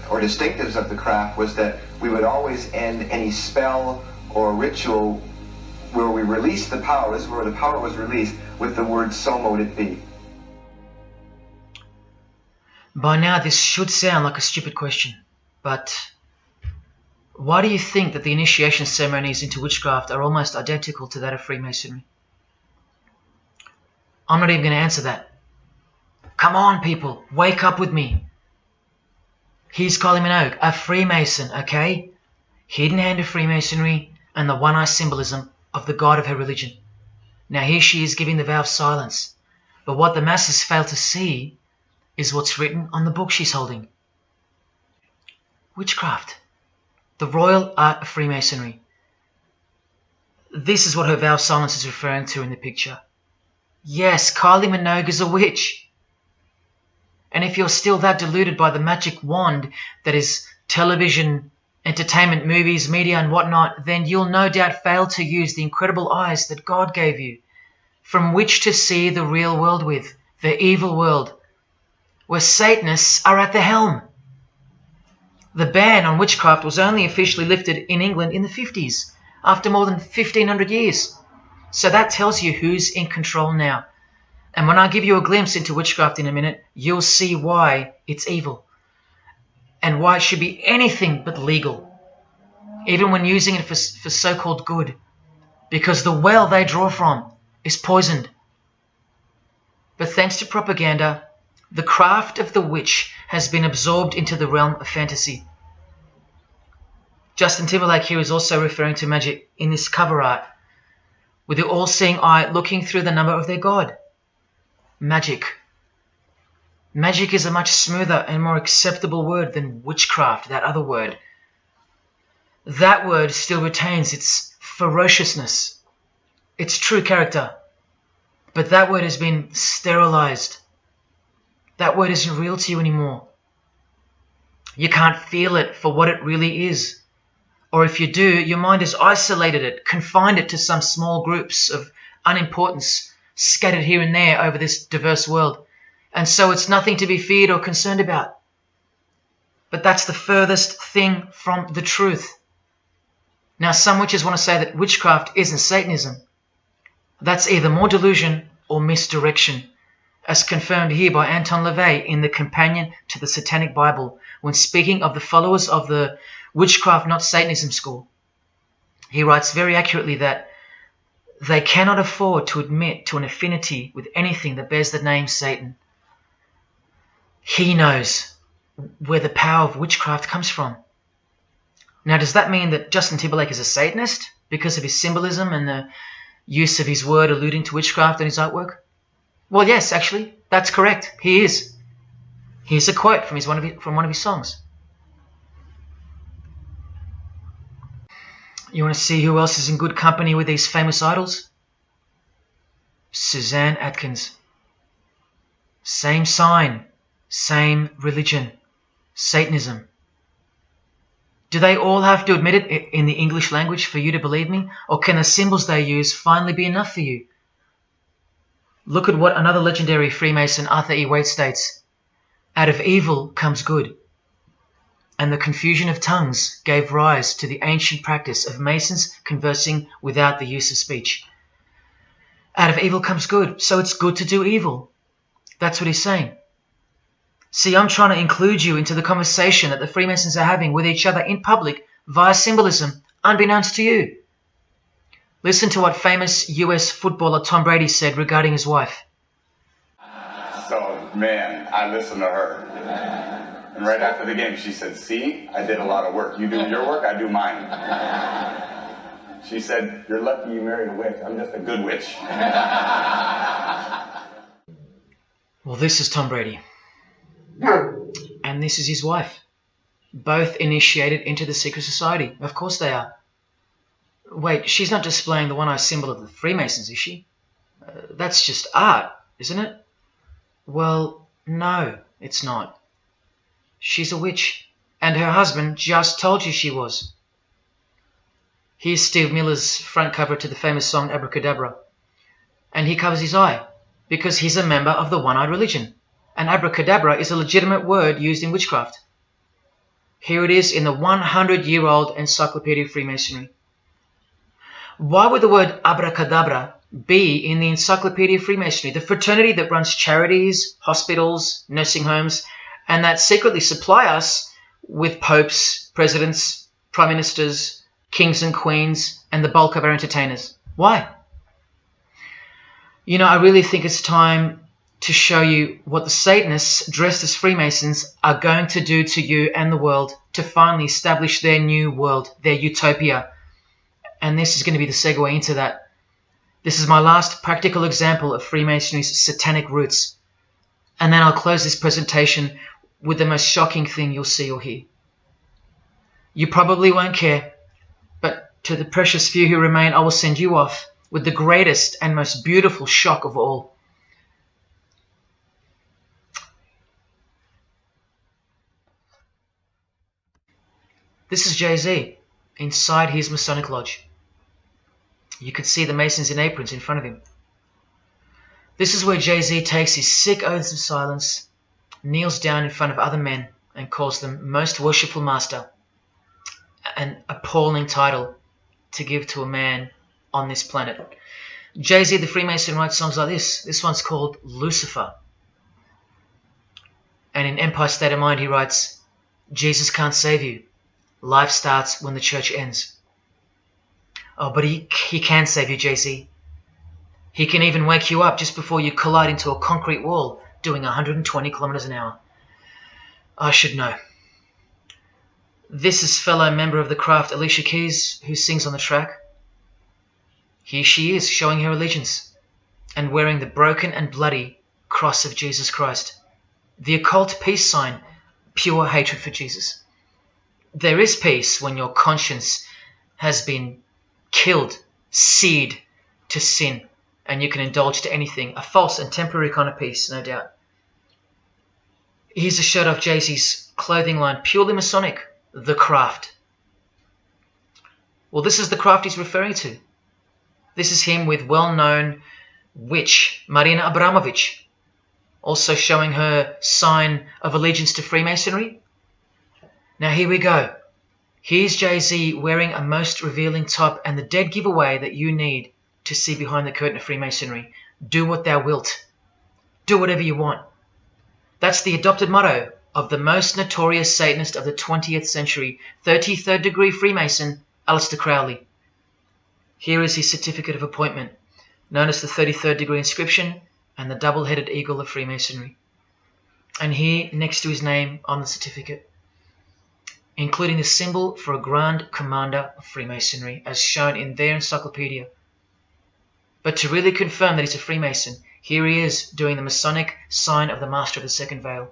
or distinctives of the craft was that we would always end any spell or ritual where we released the power, this is where the power was released, with the word "so mote it be." By now this should sound like a stupid question, but why do you think that the initiation ceremonies into witchcraft are almost identical to that of Freemasonry? I'm not even going to answer that. Come on, people, wake up with me. Here's Kylie Minogue, a Freemason, okay? Hidden hand of Freemasonry and the one-eye symbolism of the god of her religion. Now here she is giving the vow of silence, but what the masses fail to see is what's written on the book she's holding. Witchcraft, the royal art of Freemasonry. This is what her vow of silence is referring to in the picture. Yes, Kylie Minogue is a witch. And if you're still that deluded by the magic wand that is television, entertainment, movies, media and whatnot, then you'll no doubt fail to use the incredible eyes that God gave you, from which to see the real world with, the evil world, where Satanists are at the helm. The ban on witchcraft was only officially lifted in England in the 50s, after more than 1500 years. So that tells you who's in control now. And when I give you a glimpse into witchcraft in a minute, you'll see why it's evil and why it should be anything but legal, even when using it for so-called good, because the well they draw from is poisoned. But thanks to propaganda, the craft of the witch has been absorbed into the realm of fantasy. Justin Timberlake here is also referring to magic in this cover art, with the all-seeing eye looking through the number of their god. Magic. Magic is a much smoother and more acceptable word than witchcraft, that other word. That word still retains its ferociousness, its true character, but that word has been sterilized. That word isn't real to you anymore. You can't feel it for what it really is. Or if you do, your mind has isolated it, confined it to some small groups of unimportance scattered here and there over this diverse world. And so it's nothing to be feared or concerned about. But that's the furthest thing from the truth. Now, some witches want to say that witchcraft isn't Satanism. That's either more delusion or misdirection, as confirmed here by Anton LaVey in the Companion to the Satanic Bible, when speaking of the followers of the Witchcraft Not Satanism school. He writes very accurately that they cannot afford to admit to an affinity with anything that bears the name Satan. He knows where the power of witchcraft comes from. Now, does that mean that Justin Timberlake is a Satanist because of his symbolism and the use of his word alluding to witchcraft in his artwork? Well, yes, actually, that's correct. He is. Here's a quote from one of his songs. You want to see who else is in good company with these famous idols? Suzanne Atkins. Same sign, same religion, Satanism. Do they all have to admit it in the English language for you to believe me? Or can the symbols they use finally be enough for you? Look at what another legendary Freemason, Arthur E. Waite, states. Out of evil comes good. And the confusion of tongues gave rise to the ancient practice of Masons conversing without the use of speech. Out of evil comes good, so it's good to do evil. That's what he's saying. See, I'm trying to include you into the conversation that the Freemasons are having with each other in public via symbolism, unbeknownst to you. Listen to what famous US footballer Tom Brady said regarding his wife. So, man, I listened to her. And right after the game, she said, "See, I did a lot of work. You do your work, I do mine." She said, "You're lucky you married a witch. I'm just a good witch." Well, this is Tom Brady. And this is his wife. Both initiated into the secret society. Of course they are. Wait, she's not displaying the one-eye symbol of the Freemasons, is she? That's just art, isn't it? Well, no, it's not. She's a witch, and her husband just told you she was. Here's Steve Miller's front cover to the famous song Abracadabra. And he covers his eye, because he's a member of the one-eyed religion. And abracadabra is a legitimate word used in witchcraft. Here it is in the 100-year-old Encyclopedia of Freemasonry. Why would the word abracadabra be in the Encyclopedia of Freemasonry, the fraternity that runs charities, hospitals, nursing homes, and that secretly supply us with popes, presidents, prime ministers, kings and queens, and the bulk of our entertainers? Why? You know, I really think it's time to show you what the Satanists dressed as Freemasons are going to do to you and the world to finally establish their new world, their utopia. And this is going to be the segue into that. This is my last practical example of Freemasonry's satanic roots. And then I'll close this presentation with the most shocking thing you'll see or hear. You probably won't care, but to the precious few who remain, I will send you off with the greatest and most beautiful shock of all. This is Jay-Z inside his Masonic Lodge. You can see the Masons in aprons in front of him. This is where Jay-Z takes his sick oaths of silence, kneels down in front of other men, and calls them Most Worshipful Master, an appalling title to give to a man on this planet. Jay-Z the Freemason writes songs like this. This one's called Lucifer. And in Empire State of Mind he writes, Jesus can't save you. Life starts when the church ends. Oh, but he can save you, Jay-Z. He can even wake you up just before you collide into a concrete wall doing 120 kilometers an hour. I should know. This is fellow member of the craft Alicia Keys, who sings on the track. Here she is, showing her allegiance and wearing the broken and bloody cross of Jesus Christ, the occult peace sign, pure hatred for Jesus. There is peace when your conscience has been killed, seared to sin, and you can indulge to anything, a false and temporary kind of peace, no doubt. Here's a shot of Jay-Z's clothing line, purely Masonic, The Craft. Well, this is the craft he's referring to. This is him with well-known witch Marina Abramovich, also showing her sign of allegiance to Freemasonry. Now here we go. Here's Jay-Z wearing a most revealing top and the dead giveaway that you need to see behind the curtain of Freemasonry. Do what thou wilt. Do whatever you want. That's the adopted motto of the most notorious Satanist of the 20th century, 33rd degree Freemason, Aleister Crowley. Here is his certificate of appointment, known as the 33rd degree inscription and the double-headed eagle of Freemasonry. And here, next to his name on the certificate, including the symbol for a Grand Commander of Freemasonry, as shown in their encyclopedia. But to really confirm that he's a Freemason, here he is doing the Masonic sign of the Master of the Second Veil.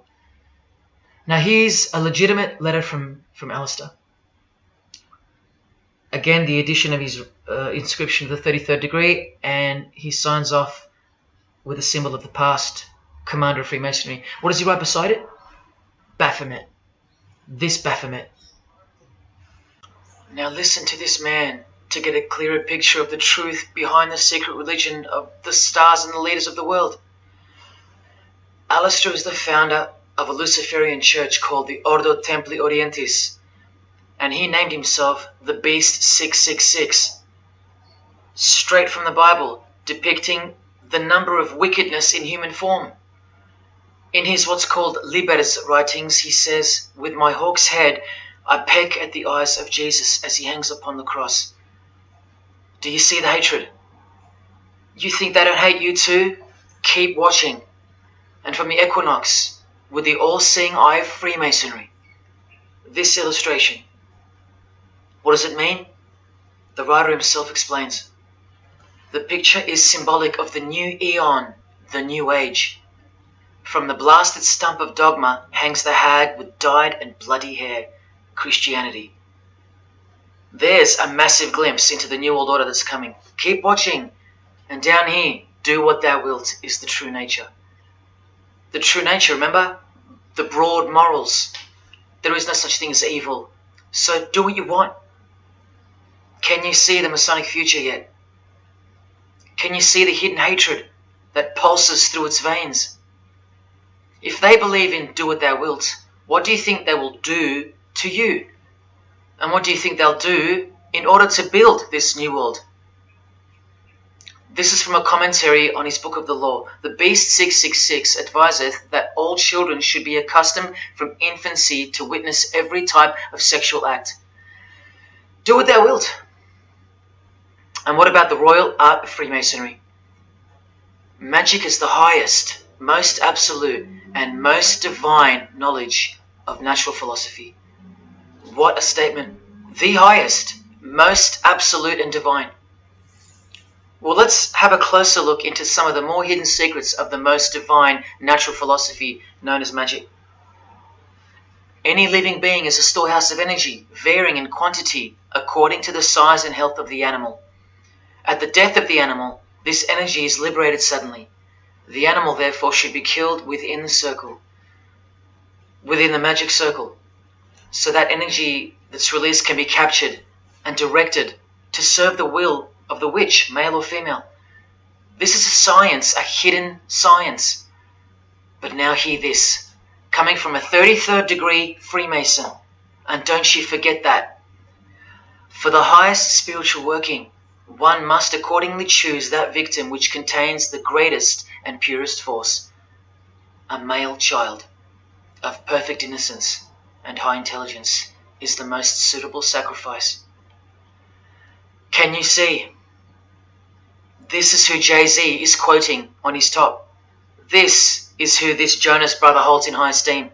Now here's a legitimate letter from Aleister. Again, the addition of his inscription of the 33rd degree, and he signs off with a symbol of the past Commander of Freemasonry. What does he write beside it? Baphomet. This Baphomet. Now listen to this man to get a clearer picture of the truth behind the secret religion of the stars and the leaders of the world. Aleister is the founder of a Luciferian church called the Ordo Templi Orientis, and he named himself the Beast 666, straight from the Bible, depicting the number of wickedness in human form. In his what's called Liber's writings, he says, "With my hawk's head, I peck at the eyes of Jesus as he hangs upon the cross." Do you see the hatred? You think they don't hate you too? Keep watching. And from the equinox, with the all-seeing eye of Freemasonry, this illustration. What does it mean? The writer himself explains. The picture is symbolic of the new eon, the new age. From the blasted stump of dogma hangs the hag with dyed and bloody hair, Christianity. There's a massive glimpse into the new world order that's coming. Keep watching. And down here, do what thou wilt is the true nature. The true nature, remember? The broad morals. There is no such thing as evil. So do what you want. Can you see the Masonic future yet? Can you see the hidden hatred that pulses through its veins? If they believe in do what thou wilt, what do you think they will do to you? And what do you think they'll do in order to build this new world? This is from a commentary on his book of the law. The Beast 666 adviseth that all children should be accustomed from infancy to witness every type of sexual act. Do what thou wilt. And what about the royal art of Freemasonry? Magic is the highest, most absolute, and most divine knowledge of natural philosophy. What a statement. The highest, most absolute and divine. Well, let's have a closer look into some of the more hidden secrets of the most divine natural philosophy known as magic. Any living being is a storehouse of energy, varying in quantity according to the size and health of the animal. At the death of the animal, this energy is liberated suddenly. The animal, therefore, should be killed within the circle, within the magic circle, so that energy that's released can be captured and directed to serve the will of the witch, male or female. This is a science, a hidden science. But now hear this, coming from a 33rd degree Freemason, and don't you forget that. For the highest spiritual working, one must accordingly choose that victim which contains the greatest and purest force, a male child of perfect innocence and high intelligence is the most suitable sacrifice. Can you see? This is who Jay-Z is quoting on his top. This is who this Jonas brother holds in high esteem.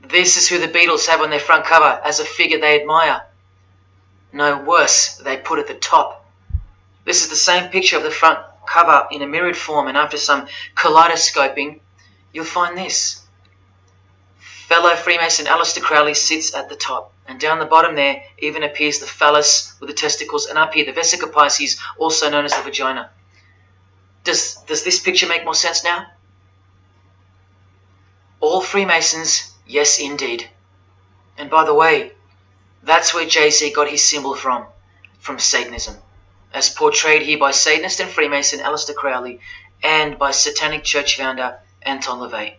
This is who the Beatles have on their front cover as a figure they admire. No worse, they put at the top. This is the same picture of the front cover in a mirrored form, and after some kaleidoscoping, you'll find this. Fellow Freemason Aleister Crowley sits at the top, and down the bottom there even appears the phallus with the testicles, and up here the vesica Pisces, also known as the vagina. Does this picture make more sense now? All Freemasons, yes indeed. And by the way, that's where Jay-Z got his symbol from Satanism, as portrayed here by Satanist and Freemason Aleister Crowley and by Satanic Church founder Anton LaVey.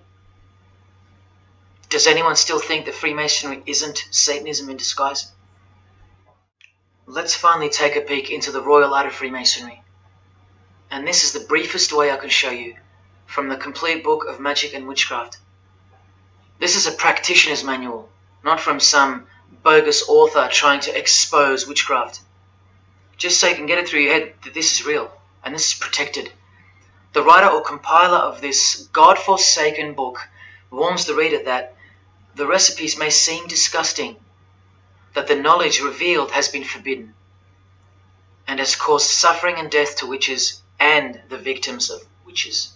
Does anyone still think that Freemasonry isn't Satanism in disguise? Let's finally take a peek into the royal art of Freemasonry. And this is the briefest way I can show you from the complete book of magic and witchcraft. This is a practitioner's manual, not from some bogus author trying to expose witchcraft. Just so you can get it through your head that this is real and this is protected. The writer or compiler of this God-forsaken book warns the reader that the recipes may seem disgusting, that the knowledge revealed has been forbidden, and has caused suffering and death to witches and the victims of witches.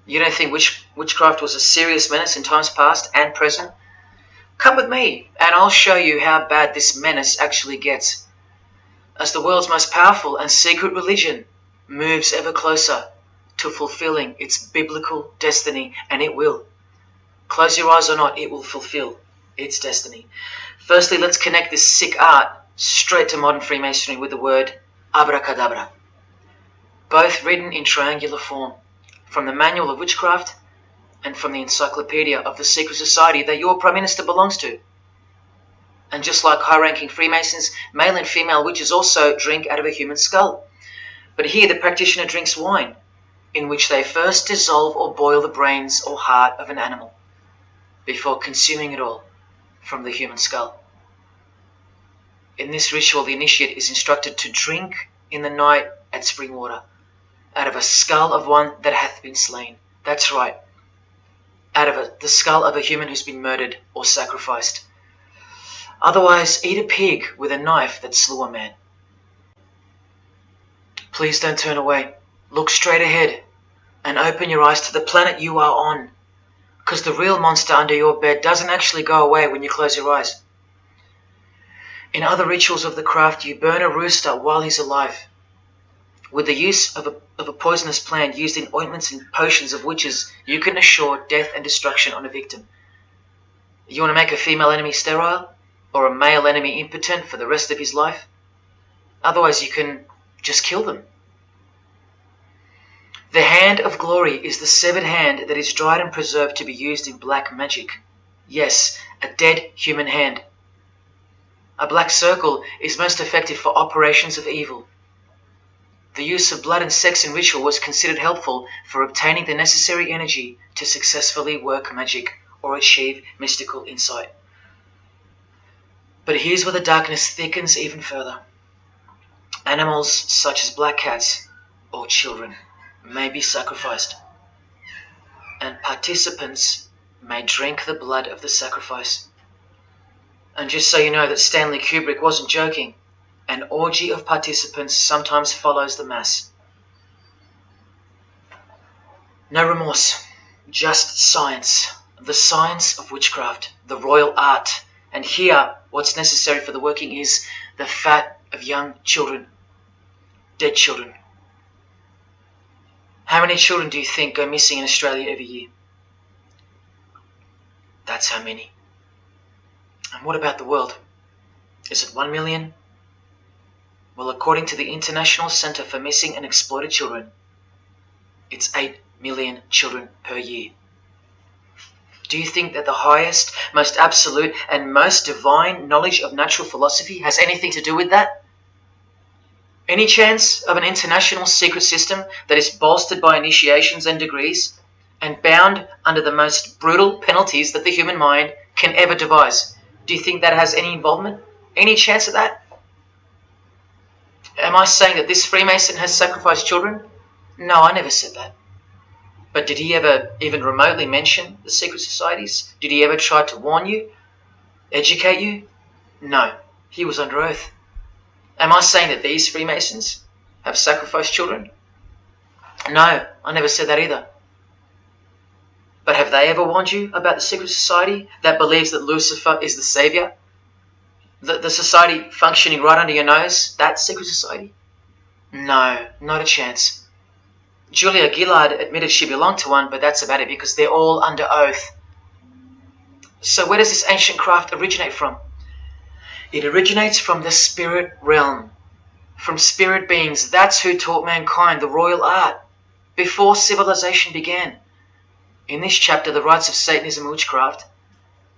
You don't think witchcraft was a serious menace in times past and present? Come with me, and I'll show you how bad this menace actually gets, as the world's most powerful and secret religion moves ever closer to fulfilling its biblical destiny, and it will. Close your eyes or not, it will fulfill its destiny. Firstly, let's connect this sick art straight to modern Freemasonry with the word abracadabra, both written in triangular form from the Manual of Witchcraft and from the Encyclopedia of the Secret Society that your Prime Minister belongs to. And just like high-ranking Freemasons, male and female witches also drink out of a human skull. But here the practitioner drinks wine, in which they first dissolve or boil the brains or heart of an animal, before consuming it all from the human skull. In this ritual, the initiate is instructed to drink in the night at spring water, out of a skull of one that hath been slain. That's right, out of the skull of a human who's been murdered or sacrificed. Otherwise, eat a pig with a knife that slew a man. Please don't turn away. Look straight ahead and open your eyes to the planet you are on, because the real monster under your bed doesn't actually go away when you close your eyes. In other rituals of the craft, you burn a rooster while he's alive. With the use of a poisonous plant used in ointments and potions of witches, you can assure death and destruction on a victim. You want to make a female enemy sterile or a male enemy impotent for the rest of his life? Otherwise, you can just kill them. The hand of glory is the severed hand that is dried and preserved to be used in black magic. Yes, a dead human hand. A black circle is most effective for operations of evil. The use of blood and sex in ritual was considered helpful for obtaining the necessary energy to successfully work magic or achieve mystical insight. But here's where the darkness thickens even further. Animals such as black cats or children may be sacrificed, and participants may drink the blood of the sacrifice. And just so you know that Stanley Kubrick wasn't joking, an orgy of participants sometimes follows the mass. No remorse, just science, the science of witchcraft, the royal art. And here, what's necessary for the working is the fat of young children, dead children. How many children do you think go missing in Australia every year? That's how many. And what about the world? Is it 1 million? Well, according to the International Centre for Missing and Exploited Children, it's 8 million children per year. Do you think that the highest, most absolute, and most divine knowledge of natural philosophy has anything to do with that? Any chance of an international secret system that is bolstered by initiations and degrees and bound under the most brutal penalties that the human mind can ever devise? Do you think that has any involvement? Any chance of that? Am I saying that this Freemason has sacrificed children? No, I never said that. But did he ever even remotely mention the secret societies? Did he ever try to warn you? Educate you? No, he was under oath. Am I saying that these Freemasons have sacrificed children? No, I never said that either. But have they ever warned you about the secret society that believes that Lucifer is the savior? The society functioning right under your nose, that secret society? No, not a chance. Julia Gillard admitted she belonged to one, but that's about it because they're all under oath. So where does this ancient craft originate from? It originates from the spirit realm, from spirit beings. That's who taught mankind the royal art before civilization began. In this chapter, The Rites of Satanism and Witchcraft,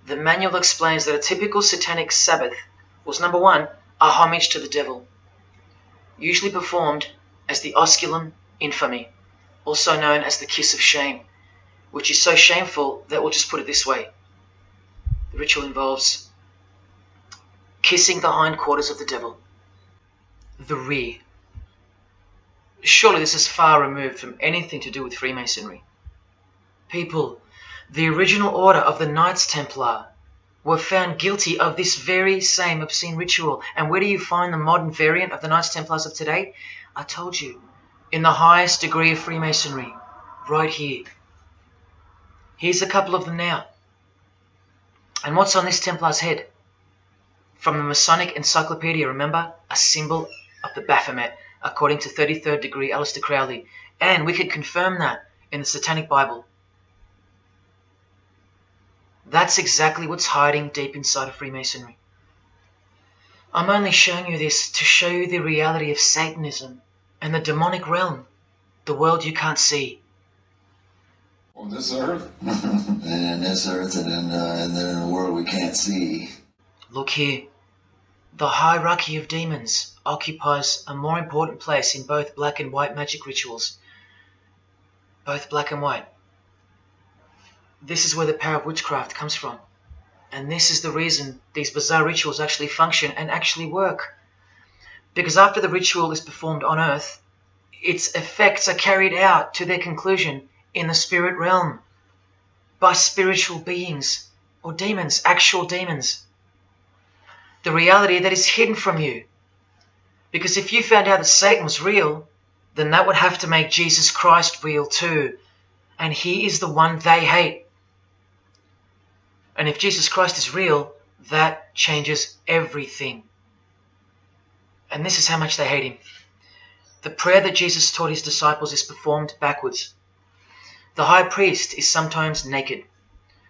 the manual explains that a typical satanic Sabbath was, number one, a homage to the devil, usually performed as the osculum infami, also known as the kiss of shame, which is so shameful that we'll just put it this way. The ritual involves kissing the hindquarters of the devil, the rear. Surely this is far removed from anything to do with Freemasonry. People, the original order of the Knights Templar were found guilty of this very same obscene ritual. And where do you find the modern variant of the Knights Templars of today? I told you, in the highest degree of Freemasonry, right here. Here's a couple of them now. And what's on this Templar's head? From the Masonic Encyclopedia, remember? A symbol of the Baphomet, according to 33rd degree Aleister Crowley. And we could confirm that in the Satanic Bible. That's exactly what's hiding deep inside of Freemasonry. I'm only showing you this to show you the reality of Satanism and the demonic realm, the world you can't see. On this earth, and in this earth, and then in the world we can't see. Look here. The hierarchy of demons occupies a more important place in both black and white magic rituals. Both black and white. This is where the power of witchcraft comes from. And this is the reason these bizarre rituals actually function and actually work. Because after the ritual is performed on earth, its effects are carried out to their conclusion in the spirit realm by spiritual beings or demons, actual demons. The reality that is hidden from you. Because if you found out that Satan was real, then that would have to make Jesus Christ real too. And he is the one they hate. And if Jesus Christ is real, that changes everything. And this is how much they hate him. The prayer that Jesus taught his disciples is performed backwards. The high priest is sometimes naked.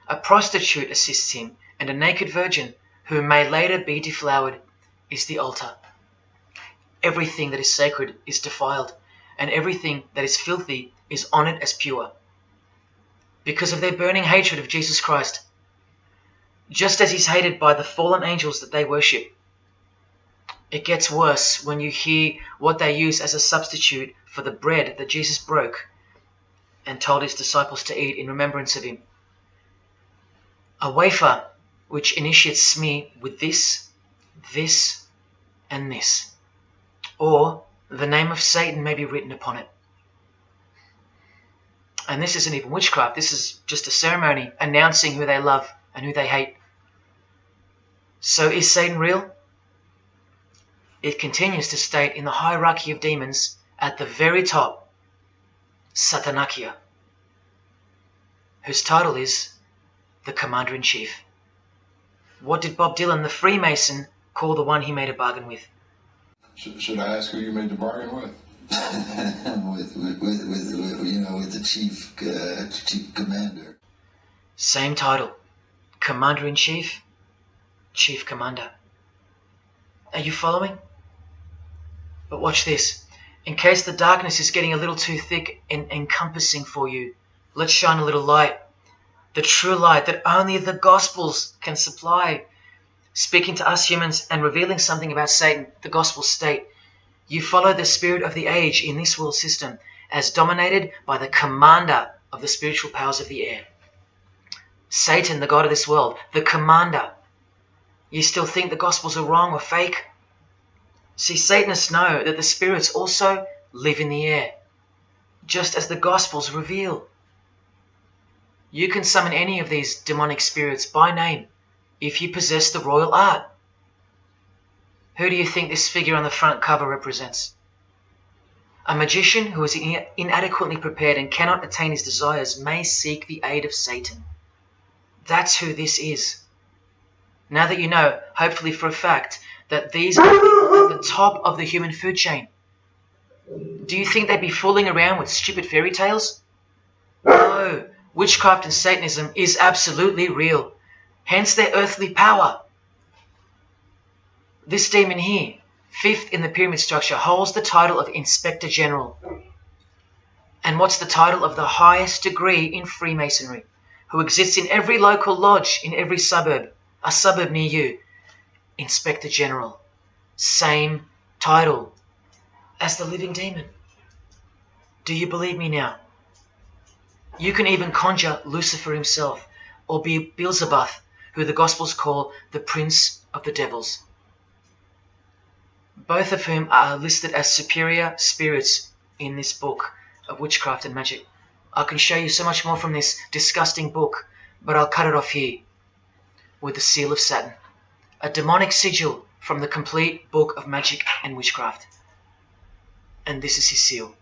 A prostitute assists him, and a naked virgin, who may later be deflowered, is the altar. Everything that is sacred is defiled, and everything that is filthy is honored as pure, because of their burning hatred of Jesus Christ, just as he's hated by the fallen angels that they worship. It gets worse when you hear what they use as a substitute for the bread that Jesus broke and told his disciples to eat in remembrance of him. A wafer which initiates me with this, this, and this, or the name of Satan may be written upon it. And this isn't even witchcraft. This is just a ceremony announcing who they love and who they hate. So is Satan real? It continues to state in the hierarchy of demons at the very top, Satanakia, whose title is the Commander-in-Chief. What did Bob Dylan, the Freemason, call the one he made a bargain with? Should I ask who you made the bargain with? with the chief commander. Same title, Commander-in-Chief, Chief Commander. Are you following? But watch this. In case the darkness is getting a little too thick and encompassing for you, let's shine a little light. The true light that only the Gospels can supply. Speaking to us humans and revealing something about Satan, the Gospels state, you follow the spirit of the age in this world system as dominated by the commander of the spiritual powers of the air. Satan, the god of this world, the commander. You still think the Gospels are wrong or fake? See, Satanists know that the spirits also live in the air, just as the Gospels reveal. You can summon any of these demonic spirits by name if you possess the royal art. Who do you think this figure on the front cover represents? A magician who is inadequately prepared and cannot attain his desires may seek the aid of Satan. That's who this is. Now that you know, hopefully for a fact, that these are people at the top of the human food chain, do you think they'd be fooling around with stupid fairy tales? No, witchcraft and Satanism is absolutely real, hence their earthly power. This demon here, fifth in the pyramid structure, holds the title of Inspector General. And what's the title of the highest degree in Freemasonry, who exists in every local lodge in every suburb, a suburb near you? Inspector General. Same title as the living demon. Do you believe me now? You can even conjure Lucifer himself, or be Beelzebub, who the Gospels call the Prince of the Devils. Both of whom are listed as superior spirits in this book of witchcraft and magic. I can show you so much more from this disgusting book, but I'll cut it off here with the seal of Saturn, a demonic sigil from the complete book of magic and witchcraft. And this is his seal.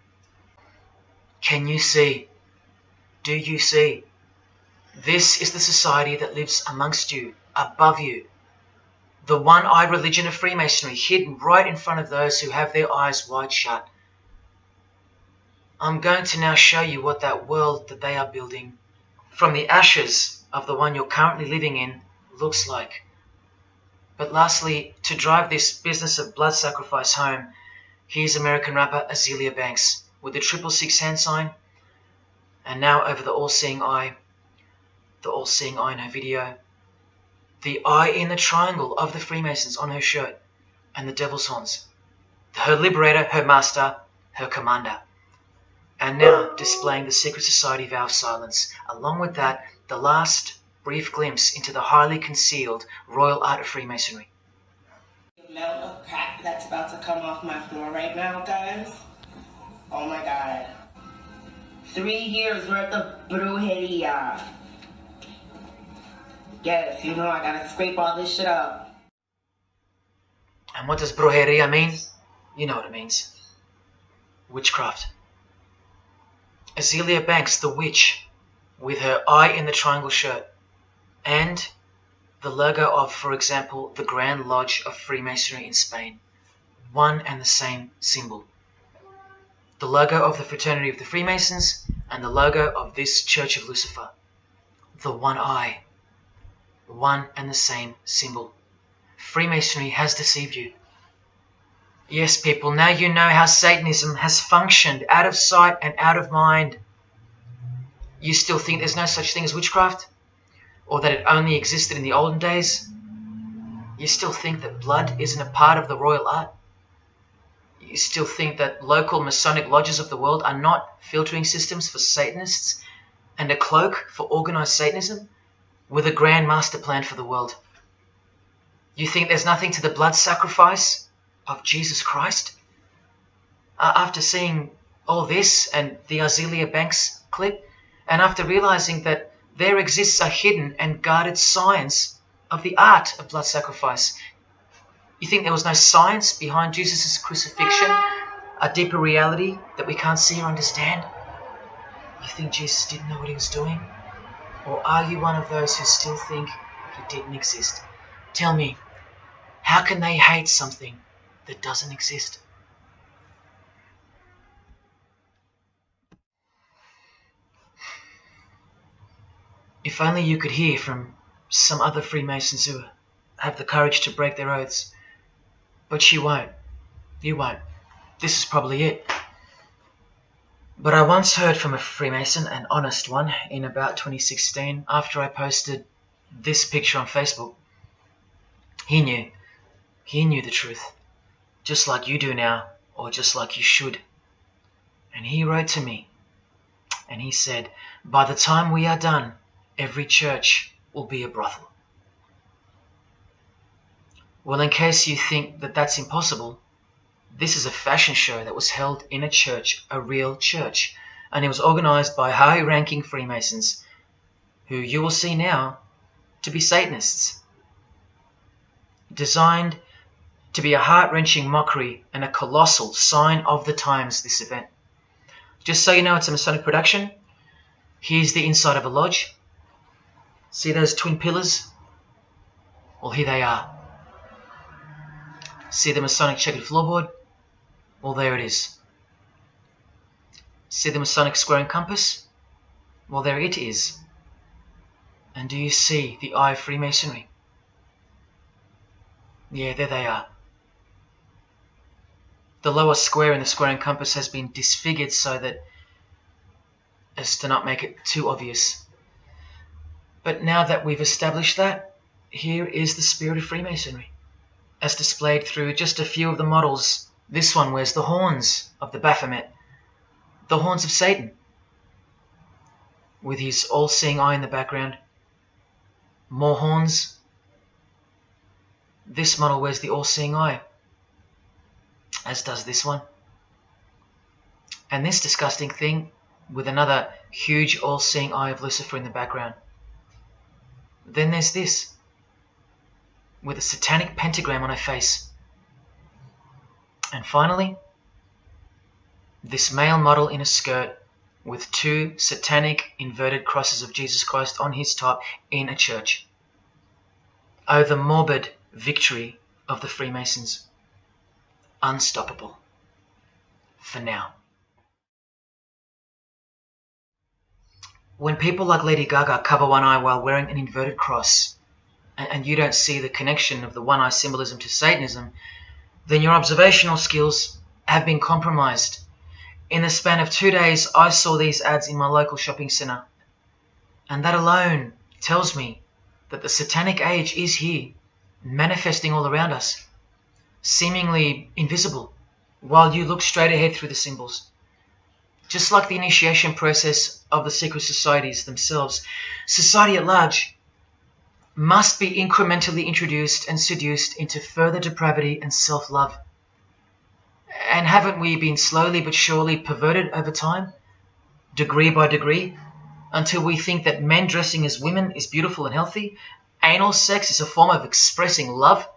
Can you see? Do you see? This is the society that lives amongst you, above you. The one-eyed religion of Freemasonry, hidden right in front of those who have their eyes wide shut. I'm going to now show you what that world that they are building, from the ashes of the one you're currently living in, looks like. But lastly, to drive this business of blood sacrifice home, here's American rapper Azealia Banks with the 666 hand sign, and now over the all-seeing eye in her video, the eye in the triangle of the Freemasons on her shirt, and the devil's horns, her liberator, her master, her commander. And now displaying the secret society vow of silence. Along with that, the last brief glimpse into the highly concealed royal art of Freemasonry. The amount of crap that's about to come off my floor right now, guys. Oh my god. 3 years worth of brujeria. Yes, you know I gotta scrape all this shit up. And what does brujeria mean? You know what it means. Witchcraft. Azealia Banks, the witch, with her eye in the triangle shirt, and the logo of, for example, the Grand Lodge of Freemasonry in Spain. one and the same symbol. The logo of the Fraternity of the Freemasons and the logo of this Church of Lucifer. The one eye. One and the same symbol. Freemasonry has deceived you. Yes, people, now you know how Satanism has functioned out of sight and out of mind. You still think there's no such thing as witchcraft? Or that it only existed in the olden days? You still think that blood isn't a part of the royal art? You still think that local Masonic lodges of the world are not filtering systems for Satanists and a cloak for organized Satanism with a grand master plan for the world? You think there's nothing to the blood sacrifice of Jesus Christ? After seeing all this and the Azealia Banks clip, and after realizing that there exists a hidden and guarded science of the art of blood sacrifice, you think there was no science behind Jesus' crucifixion, a deeper reality that we can't see or understand? You think Jesus didn't know what he was doing? Or are you one of those who still think he didn't exist? Tell me, how can they hate something that doesn't exist? If only you could hear from some other Freemasons who have the courage to break their oaths. But you won't. You won't. This is probably it. But I once heard from a Freemason, an honest one, in about 2016, after I posted this picture on Facebook. He knew the truth, just like you do now, or just like you should. And he wrote to me, and he said, by the time we are done, every church will be a brothel. Well, in case you think that that's impossible, this is a fashion show that was held in a church, a real church, and it was organized by high-ranking Freemasons, who you will see now to be Satanists. Designed to be a heart-wrenching mockery and a colossal sign of the times, this event. Just so you know, it's a Masonic production. Here's the inside of a lodge. See those twin pillars? Well, here they are. See the Masonic checkered floorboard? Well, there it is. See the Masonic square and compass? Well, there it is. And do you see the eye of Freemasonry? Yeah, there they are. The lower square in the square and compass has been disfigured so that as to not make it too obvious. But now that we've established that, here is the spirit of Freemasonry, as displayed through just a few of the models. This one wears the horns of the Baphomet, the horns of Satan, with his all-seeing eye in the background. More horns. This model wears the all-seeing eye, as does this one. And this disgusting thing with another huge all-seeing eye of Lucifer in the background. Then there's this, with a satanic pentagram on her face. And finally, this male model in a skirt with two satanic inverted crosses of Jesus Christ on his top in a church. Oh, the morbid victory of the Freemasons. Unstoppable. For now. When people like Lady Gaga cover one eye while wearing an inverted cross, and you don't see the connection of the one eye symbolism to Satanism, then your observational skills have been compromised. In the span of 2 days, I saw these ads in my local shopping centre. And that alone tells me that the satanic age is here, manifesting all around us, seemingly invisible, while you look straight ahead through the symbols. Just like the initiation process of the secret societies themselves, society at large must be incrementally introduced and seduced into further depravity and self-love. And haven't we been slowly but surely perverted over time, degree by degree, until we think that men dressing as women is beautiful and healthy, anal sex is a form of expressing love,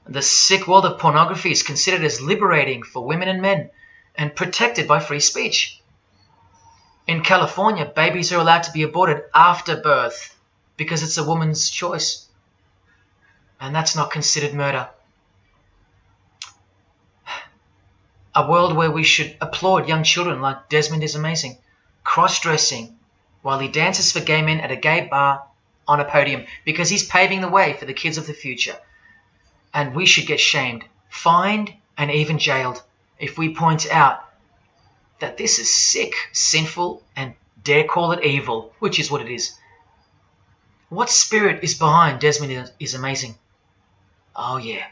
the sick world of pornography is considered as liberating for women and men, and protected by free speech. In California, babies are allowed to be aborted after birth because it's a woman's choice. And that's not considered murder. A world where we should applaud young children like Desmond is amazing, cross-dressing while he dances for gay men at a gay bar on a podium because he's paving the way for the kids of the future. And we should get shamed, fined, and even jailed if we point out that this is sick, sinful, and dare call it evil, which is what it is. What spirit is behind Desmond is amazing? Oh yeah,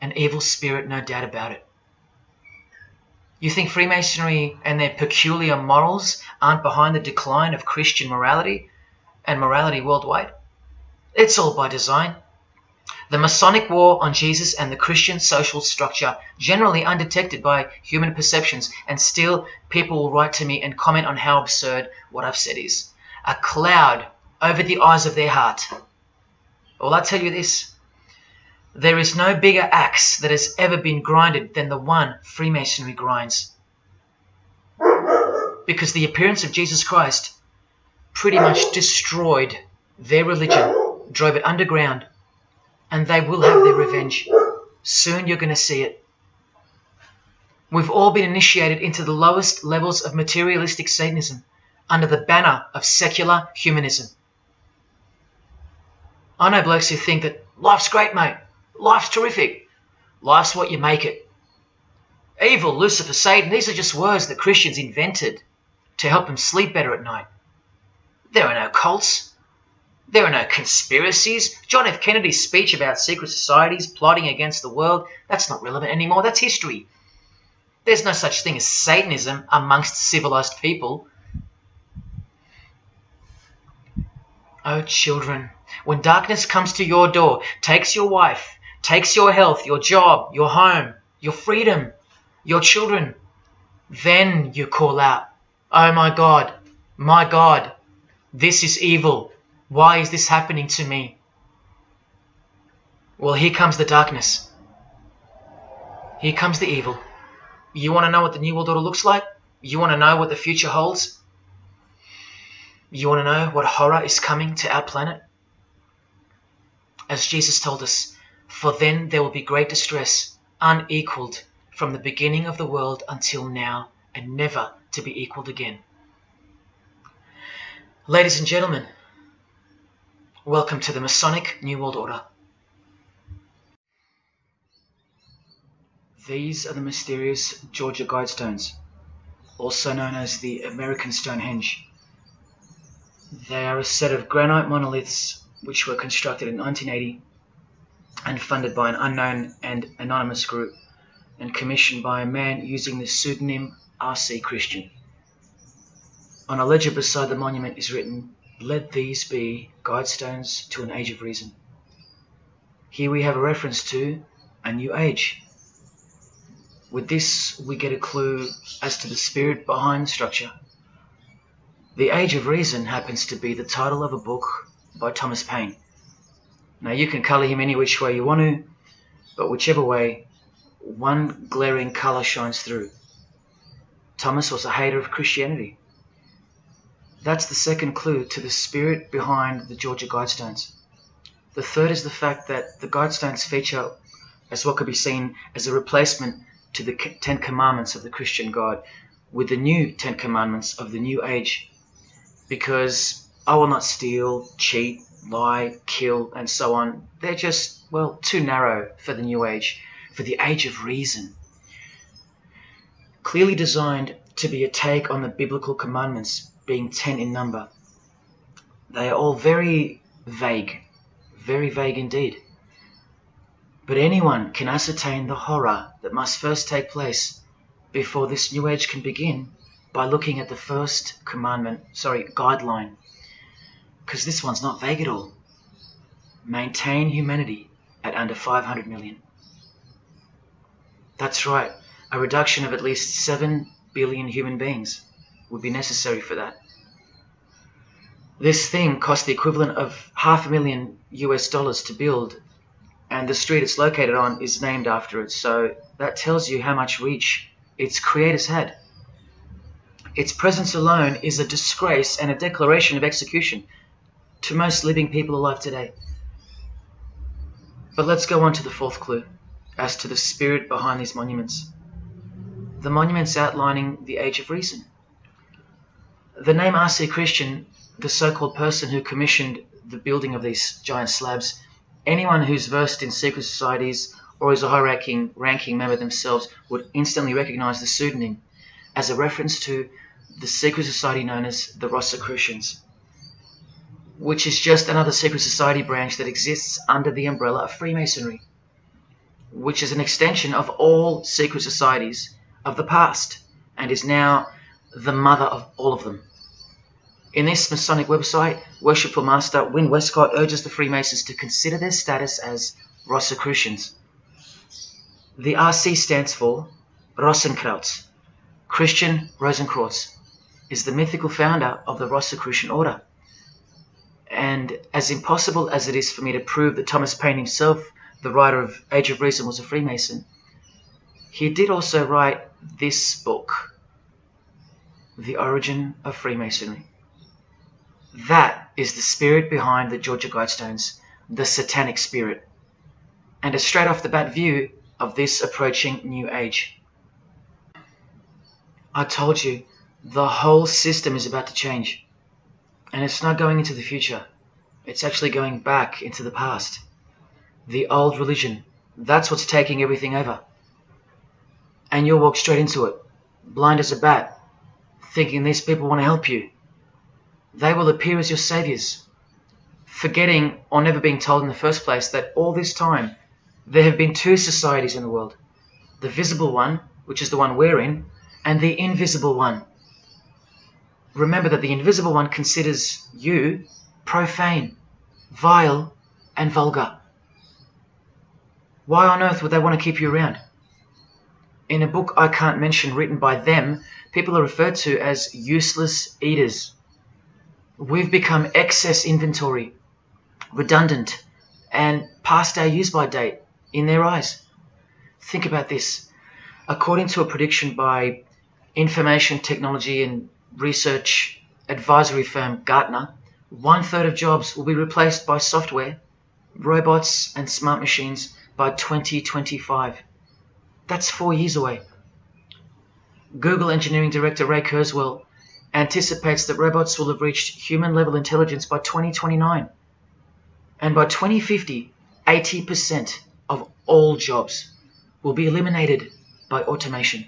an evil spirit, no doubt about it. You think Freemasonry and their peculiar morals aren't behind the decline of Christian morality and morality worldwide? It's all by design. The Masonic war on Jesus and the Christian social structure, generally undetected by human perceptions, and still people will write to me and comment on how absurd what I've said is. A cloud over the eyes of their heart. Well, I tell you this. There is no bigger axe that has ever been grinded than the one Freemasonry grinds. Because the appearance of Jesus Christ pretty much destroyed their religion, drove it underground, and they will have their revenge. Soon you're going to see it. We've all been initiated into the lowest levels of materialistic Satanism under the banner of secular humanism. I know blokes who think that life's great, mate. Life's terrific. Life's what you make it. Evil, Lucifer, Satan, these are just words that Christians invented to help them sleep better at night. There are no cults. There are no conspiracies. John F. Kennedy's speech about secret societies plotting against the world, that's not relevant anymore. That's history. There's no such thing as Satanism amongst civilized people. Oh, children, when darkness comes to your door, takes your wife, takes your health, your job, your home, your freedom, your children, then you call out, oh my God, this is evil. Why is this happening to me? Well, here comes the darkness. Here comes the evil. You want to know what the New World Order looks like? You want to know what the future holds? You want to know what horror is coming to our planet? As Jesus told us, for then there will be great distress, unequaled from the beginning of the world until now, and never to be equaled again. Ladies and gentlemen, welcome to the Masonic New World Order. These are the mysterious Georgia Guidestones, also known as the American Stonehenge. They are a set of granite monoliths which were constructed in 1980 and funded by an unknown and anonymous group and commissioned by a man using the pseudonym R.C. Christian. On a ledger beside the monument is written, "Let these be guidestones to an age of reason." Here we have a reference to a new age. With this, we get a clue as to the spirit behind the structure. The Age of Reason happens to be the title of a book by Thomas Paine. Now, you can colour him any which way you want to, but whichever way, one glaring colour shines through. Thomas was a hater of Christianity. That's the second clue to the spirit behind the Georgia Guidestones. The third is the fact that the Guidestones feature as what could be seen as a replacement to the Ten Commandments of the Christian God with the new Ten Commandments of the New Age. Because I will not steal, cheat, lie, kill, and so on. They're just, well, too narrow for the New Age, for the Age of Reason. Clearly designed to be a take on the biblical commandments, being 10 in number. They are all very vague indeed. But anyone can ascertain the horror that must first take place before this New Age can begin by looking at the first guideline. Because this one's not vague at all. Maintain humanity at under 500 million. That's right, a reduction of at least 7 billion human beings would be necessary for that. This thing cost the equivalent of $500,000 to build, and the street it's located on is named after it, so that tells you how much reach its creators had. Its presence alone is a disgrace and a declaration of execution to most living people alive today. But let's go on to the fourth clue, as to the spirit behind these monuments. the monuments outlining the Age of Reason. The name R.C. Christian, the so-called person who commissioned the building of these giant slabs, anyone who's versed in secret societies or is a high-ranking member themselves would instantly recognize the pseudonym as a reference to the secret society known as the Rosicrucians, which is just another secret society branch that exists under the umbrella of Freemasonry, which is an extension of all secret societies of the past and is now the mother of all of them. In this Masonic website, Worshipful Master Wynne Westcott urges the Freemasons to consider their status as Rosicrucians. The RC stands for Rosenkreuz. Christian Rosenkreuz is the mythical founder of the Rosicrucian order. And as impossible as it is for me to prove that Thomas Paine himself, the writer of Age of Reason, was a Freemason, he did also write this book, The Origin of Freemasonry. That is the spirit behind the Georgia Guidestones, the satanic spirit, and a straight off the bat view of this approaching new age. I told you, the whole system is about to change, and it's not going into the future, it's actually going back into the past. The old religion, that's what's taking everything over. And you'll walk straight into it, blind as a bat, thinking these people want to help you. They will appear as your saviors, forgetting or never being told in the first place that all this time there have been two societies in the world. The visible one, which is the one we're in, and the invisible one. Remember that the invisible one considers you profane, vile, and vulgar. Why on earth would they want to keep you around? In a book I can't mention written by them, people are referred to as useless eaters. We've become excess inventory, redundant, and past our use-by date in their eyes. Think about this. According to a prediction by information technology and research advisory firm Gartner, 1/3 of jobs will be replaced by software, robots, and smart machines by 2025. That's 4 years away. Google engineering director Ray Kurzweil anticipates that robots will have reached human-level intelligence by 2029. And by 2050, 80% of all jobs will be eliminated by automation.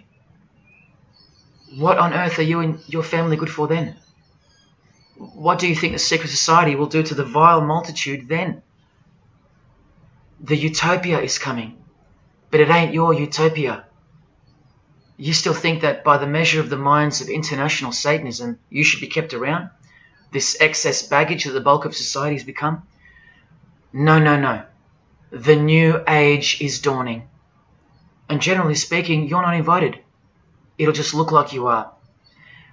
What on earth are you and your family good for then? What do you think the secret society will do to the vile multitude then? The utopia is coming, but it ain't your utopia. You still think that by the measure of the minds of international Satanism, you should be kept around? This excess baggage that the bulk of society has become? No, no, no. The new age is dawning. And generally speaking, you're not invited. It'll just look like you are.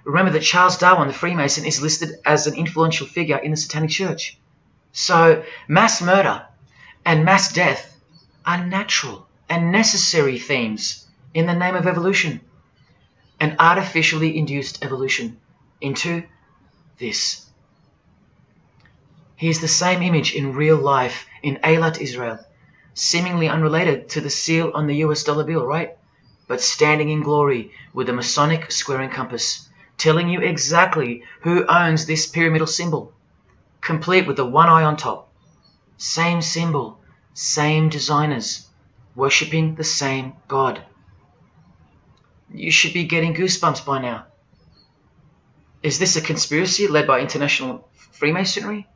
Remember that Charles Darwin, the Freemason, is listed as an influential figure in the Satanic Church. So mass murder and mass death are natural and necessary themes in the name of evolution, an artificially induced evolution into this. Here's the same image in real life in Eilat, Israel, seemingly unrelated to the seal on the US dollar bill, right? But standing in glory with a Masonic square and compass, telling you exactly who owns this pyramidal symbol, complete with the one eye on top. Same symbol, same designers, worshipping the same God. You should be getting goosebumps by now. Is this a conspiracy led by international Freemasonry?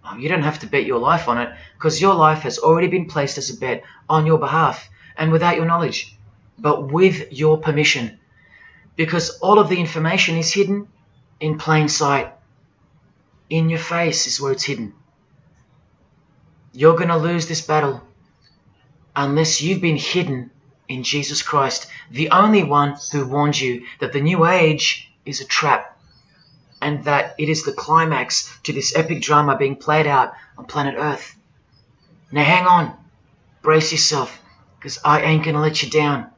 Oh, you don't have to bet your life on it, because your life has already been placed as a bet on your behalf and without your knowledge, but with your permission, because all of the information is hidden in plain sight. In your face is where it's hidden. You're going to lose this battle unless you've been hidden in Jesus Christ, the only one who warned you that the new age is a trap and that it is the climax to this epic drama being played out on planet Earth. Now hang on, brace yourself, because I ain't going to let you down.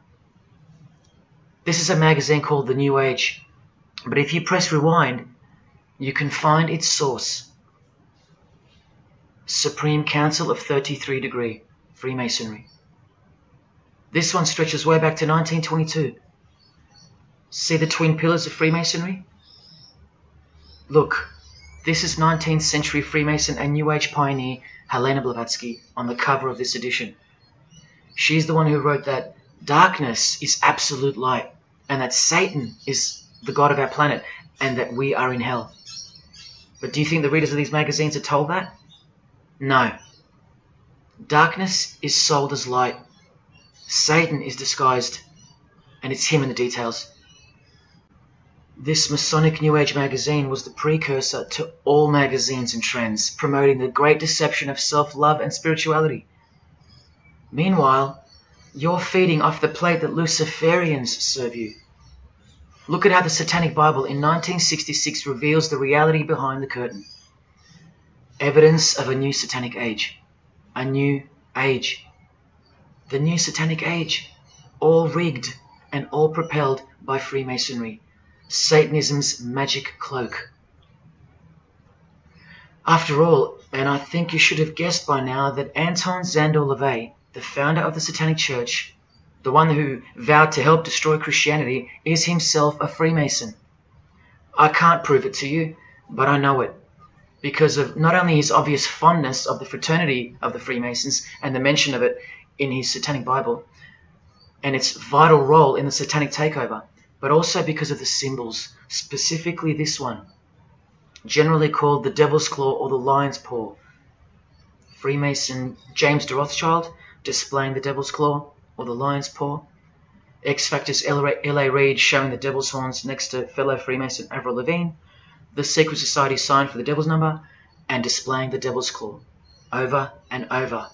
This is a magazine called The New Age, but if you press rewind, you can find its source. Supreme Council of 33 Degree Freemasonry. This one stretches way back to 1922. See the twin pillars of Freemasonry? Look, this is 19th century Freemason and New Age pioneer Helena Blavatsky on the cover of this edition. She's the one who wrote that darkness is absolute light, and that Satan is the god of our planet, and that we are in hell. But do you think the readers of these magazines are told that? No. Darkness is sold as light. Satan is disguised, and it's him in the details. This Masonic New Age magazine was the precursor to all magazines and trends, promoting the great deception of self-love and spirituality. Meanwhile, you're feeding off the plate that Luciferians serve you. Look at how the Satanic Bible in 1966 reveals the reality behind the curtain. Evidence of a new Satanic age. A new age. The new Satanic age. All rigged and all propelled by Freemasonry. Satanism's magic cloak. After all, and I think you should have guessed by now that Anton Szandor LaVey, the founder of the Satanic Church, the one who vowed to help destroy Christianity, is himself a Freemason. I can't prove it to you, but I know it, because of not only his obvious fondness of the fraternity of the Freemasons and the mention of it in his Satanic Bible, and its vital role in the Satanic takeover, but also because of the symbols, specifically this one, generally called the Devil's Claw or the Lion's Paw. Freemason James de Rothschild displaying the Devil's Claw or the Lion's Paw. X-Factor's L.A. Reid showing the Devil's Horns next to fellow Freemason Avril Lavigne. The Secret Society sign for the Devil's Number, and displaying the Devil's Claw over and over.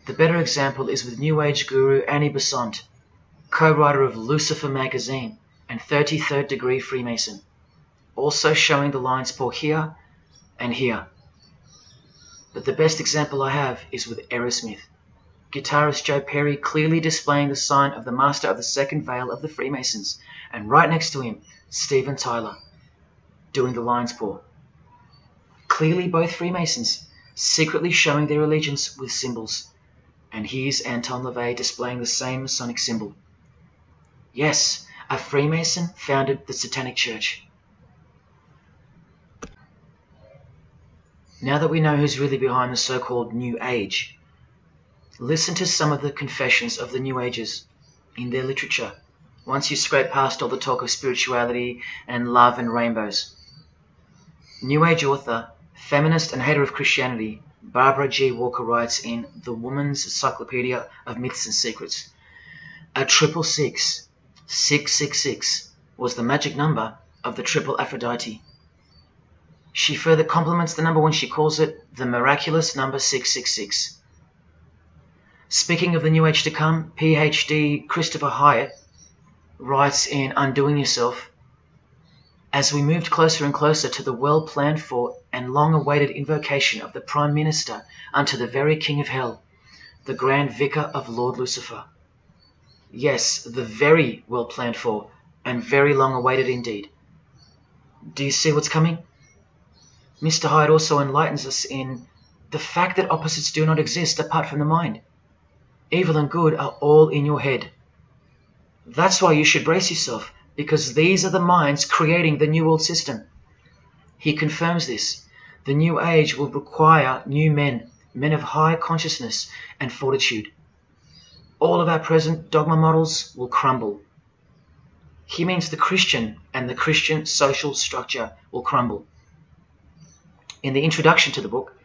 The better example is with New Age guru Annie Besant, co-writer of Lucifer magazine and 33rd degree Freemason, also showing the Lion's Paw here and here. But the best example I have is with Aerosmith, guitarist Joe Perry clearly displaying the sign of the Master of the Second Veil of the Freemasons, and right next to him, Steven Tyler, doing the Lion's Paw. Clearly both Freemasons, secretly showing their allegiance with symbols. And here's Anton LaVey displaying the same Masonic symbol. Yes, a Freemason founded the Satanic Church. Now that we know who's really behind the so-called New Age, listen to some of the confessions of the New Agers in their literature, once you scrape past all the talk of spirituality and love and rainbows. New Age author, feminist and hater of Christianity, Barbara G. Walker writes in The Woman's Encyclopedia of Myths and Secrets, a 666, 666, was the magic number of the triple Aphrodite. She further compliments the number when she calls it the miraculous number 666. Speaking of the New Age to come, PhD Christopher Hyatt writes in Undoing Yourself, as we moved closer and closer to the well-planned for and long-awaited invocation of the Prime Minister unto the very King of Hell, the Grand Vicar of Lord Lucifer. Yes, the very well-planned for and very long-awaited indeed. Do you see what's coming? Mr. Hyde also enlightens us in the fact that opposites do not exist apart from the mind. Evil and good are all in your head. That's why you should brace yourself, because these are the minds creating the New World System. He confirms this. The New Age will require new men, men of high consciousness and fortitude. All of our present dogma models will crumble. He means the Christian and the Christian social structure will crumble. In the introduction to the book,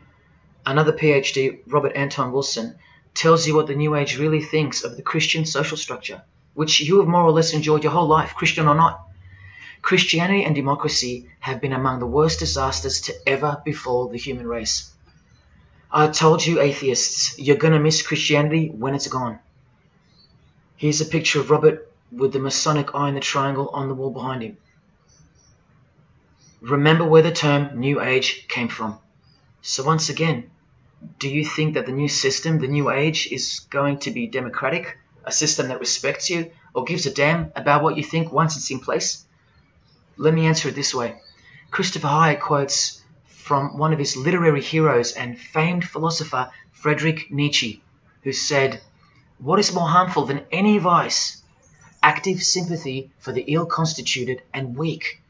another PhD, Robert Anton Wilson, tells you what the New Age really thinks of the Christian social structure, which you have more or less enjoyed your whole life, Christian or not. Christianity and democracy have been among the worst disasters to ever befall the human race. I told you, atheists, you're going to miss Christianity when it's gone. Here's a picture of Robert with the Masonic eye in the triangle on the wall behind him. Remember where the term New Age came from. So once again, do you think that the new system, the New Age, is going to be democratic, a system that respects you or gives a damn about what you think once it's in place? Let me answer it this way. Christopher Hyatt quotes from one of his literary heroes and famed philosopher, Friedrich Nietzsche, who said, "What is more harmful than any vice? active sympathy for the ill-constituted and weak.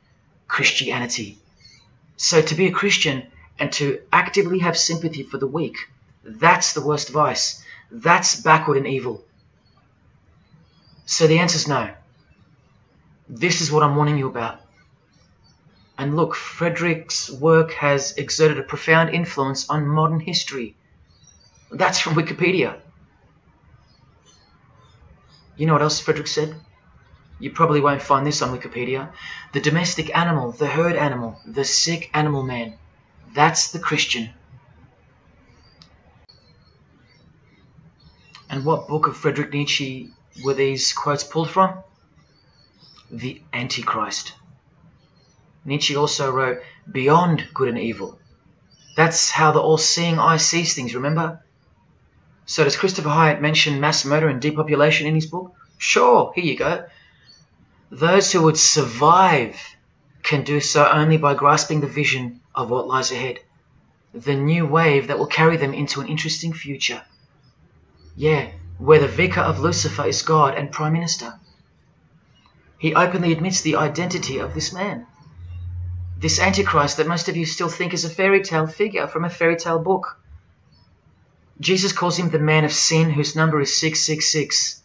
Christianity. So to be a Christian and to actively have sympathy for the weak, that's the worst vice. That's backward and evil. So the answer is no. This is what I'm warning you about. And look, Frederick's work has exerted a profound influence on modern history. That's from Wikipedia. You know what else Frederick said? You probably won't find this on Wikipedia. The domestic animal, the herd animal, the sick animal man. That's the Christian. And what book of Friedrich Nietzsche were these quotes pulled from? The Antichrist. Nietzsche also wrote Beyond Good and Evil. That's how the all-seeing eye sees things, remember? So does Christopher Hyatt mention mass murder and depopulation in his book? Sure, here you go. Those who would survive can do so only by grasping the vision of what lies ahead. The new wave that will carry them into an interesting future. Yeah, where the vicar of Lucifer is God and Prime Minister. He openly admits the identity of this man. This Antichrist that most of you still think is a fairy tale figure from a fairy tale book. Jesus calls him the man of sin whose number is 666.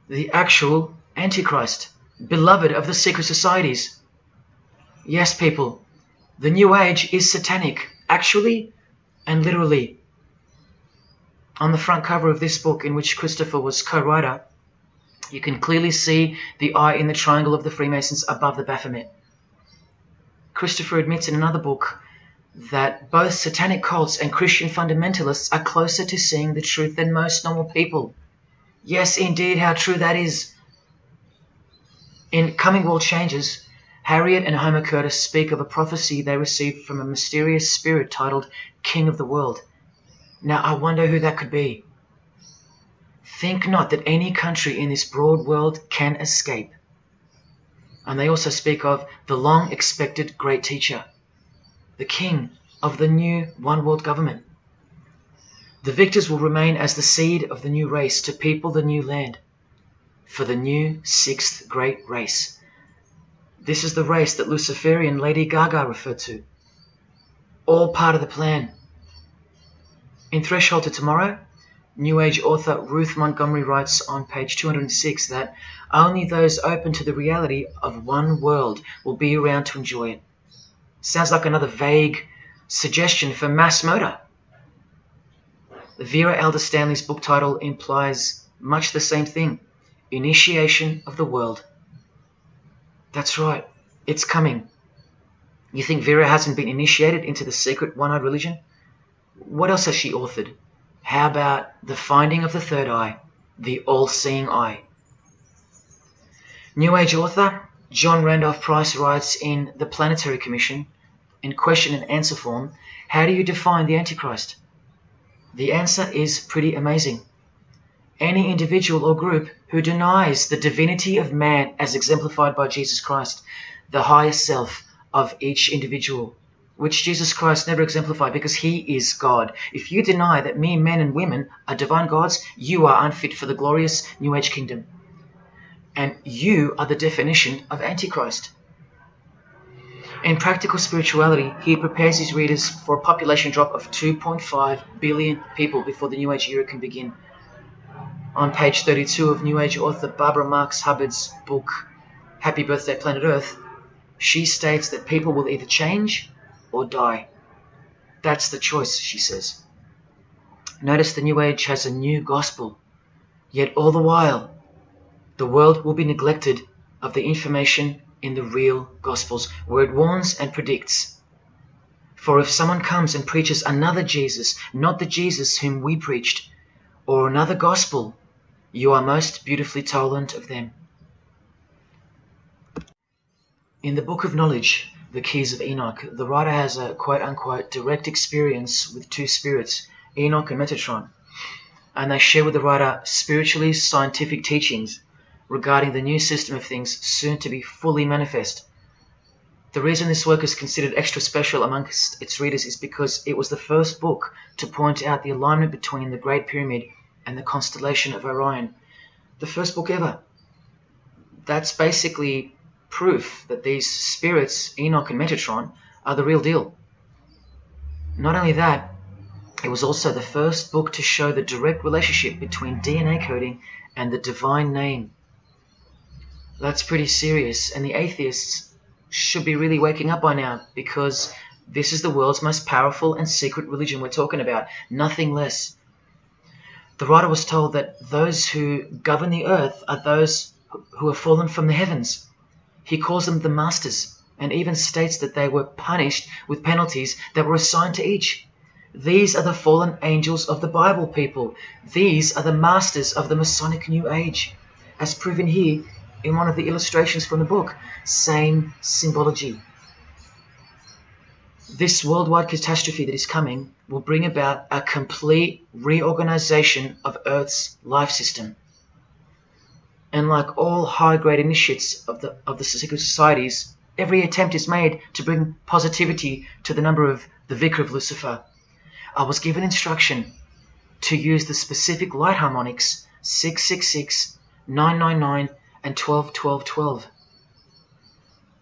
The actual Antichrist, beloved of the secret societies. Yes, people, the New Age is satanic, actually and literally. On the front cover of this book, in which Christopher was co-writer, you can clearly see the eye in the triangle of the Freemasons above the Baphomet. Christopher admits in another book that both satanic cults and Christian fundamentalists are closer to seeing the truth than most normal people. Yes, indeed, how true that is. In Coming World Changes, Harriet and Homer Curtis speak of a prophecy they received from a mysterious spirit titled King of the World. Now, I wonder who that could be. Think not that any country in this broad world can escape. And they also speak of the long-expected great teacher, the king of the new one-world government. The victors will remain as the seed of the new race to people the new land, for the new sixth great race. This is the race that Luciferian Lady Gaga referred to. All part of the plan. In Threshold to Tomorrow, New Age author Ruth Montgomery writes on page 206 that only those open to the reality of one world will be around to enjoy it. Sounds like another vague suggestion for mass murder. Vera Elder Stanley's book title implies much the same thing. Initiation of the world. That's right, it's coming. You think Vera hasn't been initiated into the secret one-eyed religion? What else has she authored? How about The Finding of the Third Eye, the all-seeing eye? New Age author John Randolph Price writes in The Planetary Commission, in question and answer form, how do you define the Antichrist? The answer is pretty amazing. Any individual or group who denies the divinity of man as exemplified by Jesus Christ, the higher self of each individual, which Jesus Christ never exemplified because he is God. If you deny that mere men and women are divine gods, you are unfit for the glorious New Age kingdom. And you are the definition of Antichrist. In Practical Spirituality, he prepares his readers for a population drop of 2.5 billion people before the New Age era can begin. On page 32 of New Age author Barbara Marx Hubbard's book, Happy Birthday Planet Earth, she states that people will either change or die. That's the choice, she says. Notice the New Age has a new gospel, yet all the while, the world will be neglected of the information in the real gospels, where it warns and predicts. For if someone comes and preaches another Jesus, not the Jesus whom we preached, or another gospel, you are most beautifully tolerant of them. In the Book of Knowledge, The Keys of Enoch, the writer has a quote-unquote direct experience with two spirits, Enoch and Metatron, and they share with the writer spiritually scientific teachings regarding the new system of things soon to be fully manifest. The reason this work is considered extra special amongst its readers is because it was the first book to point out the alignment between the Great Pyramid and the constellation of Orion. The first book ever. that's basically proof that these spirits, Enoch and Metatron, are the real deal. Not only that, it was also the first book to show the direct relationship between DNA coding and the divine name. That's pretty serious, and the atheists should be really waking up by now, because this is the world's most powerful and secret religion we're talking about, nothing less. The writer was told that those who govern the earth are those who have fallen from the heavens. He calls them the masters, and even states that they were punished with penalties that were assigned to each. These are the fallen angels of the Bible, people. These are the masters of the Masonic New Age, as proven here in one of the illustrations from the book. Same symbology. This worldwide catastrophe that is coming will bring about a complete reorganization of Earth's life system. And like all high-grade initiates of the secret societies, every attempt is made to bring positivity to the number of the Vicar of Lucifer. I was given instruction to use the specific light harmonics 666, 999, and 12-12-12.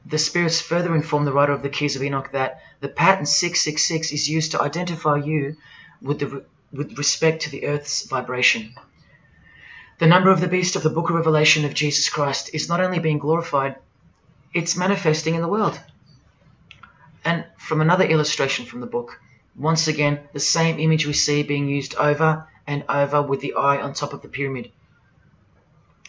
The spirits further inform the writer of the Keys of Enoch that the pattern 666 is used to identify you with respect to the Earth's vibration. The number of the beast of the Book of Revelation of Jesus Christ is not only being glorified, it's manifesting in the world. And from another illustration from the book, once again, the same image we see being used over and over with the eye on top of the pyramid.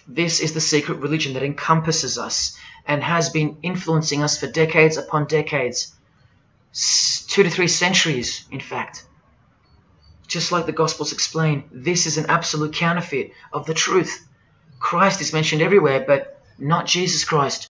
This is the secret religion that encompasses us and has been influencing us for decades upon decades, 2 to 3 centuries, in fact. Just like the Gospels explain, this is an absolute counterfeit of the truth. Christ is mentioned everywhere, but not Jesus Christ.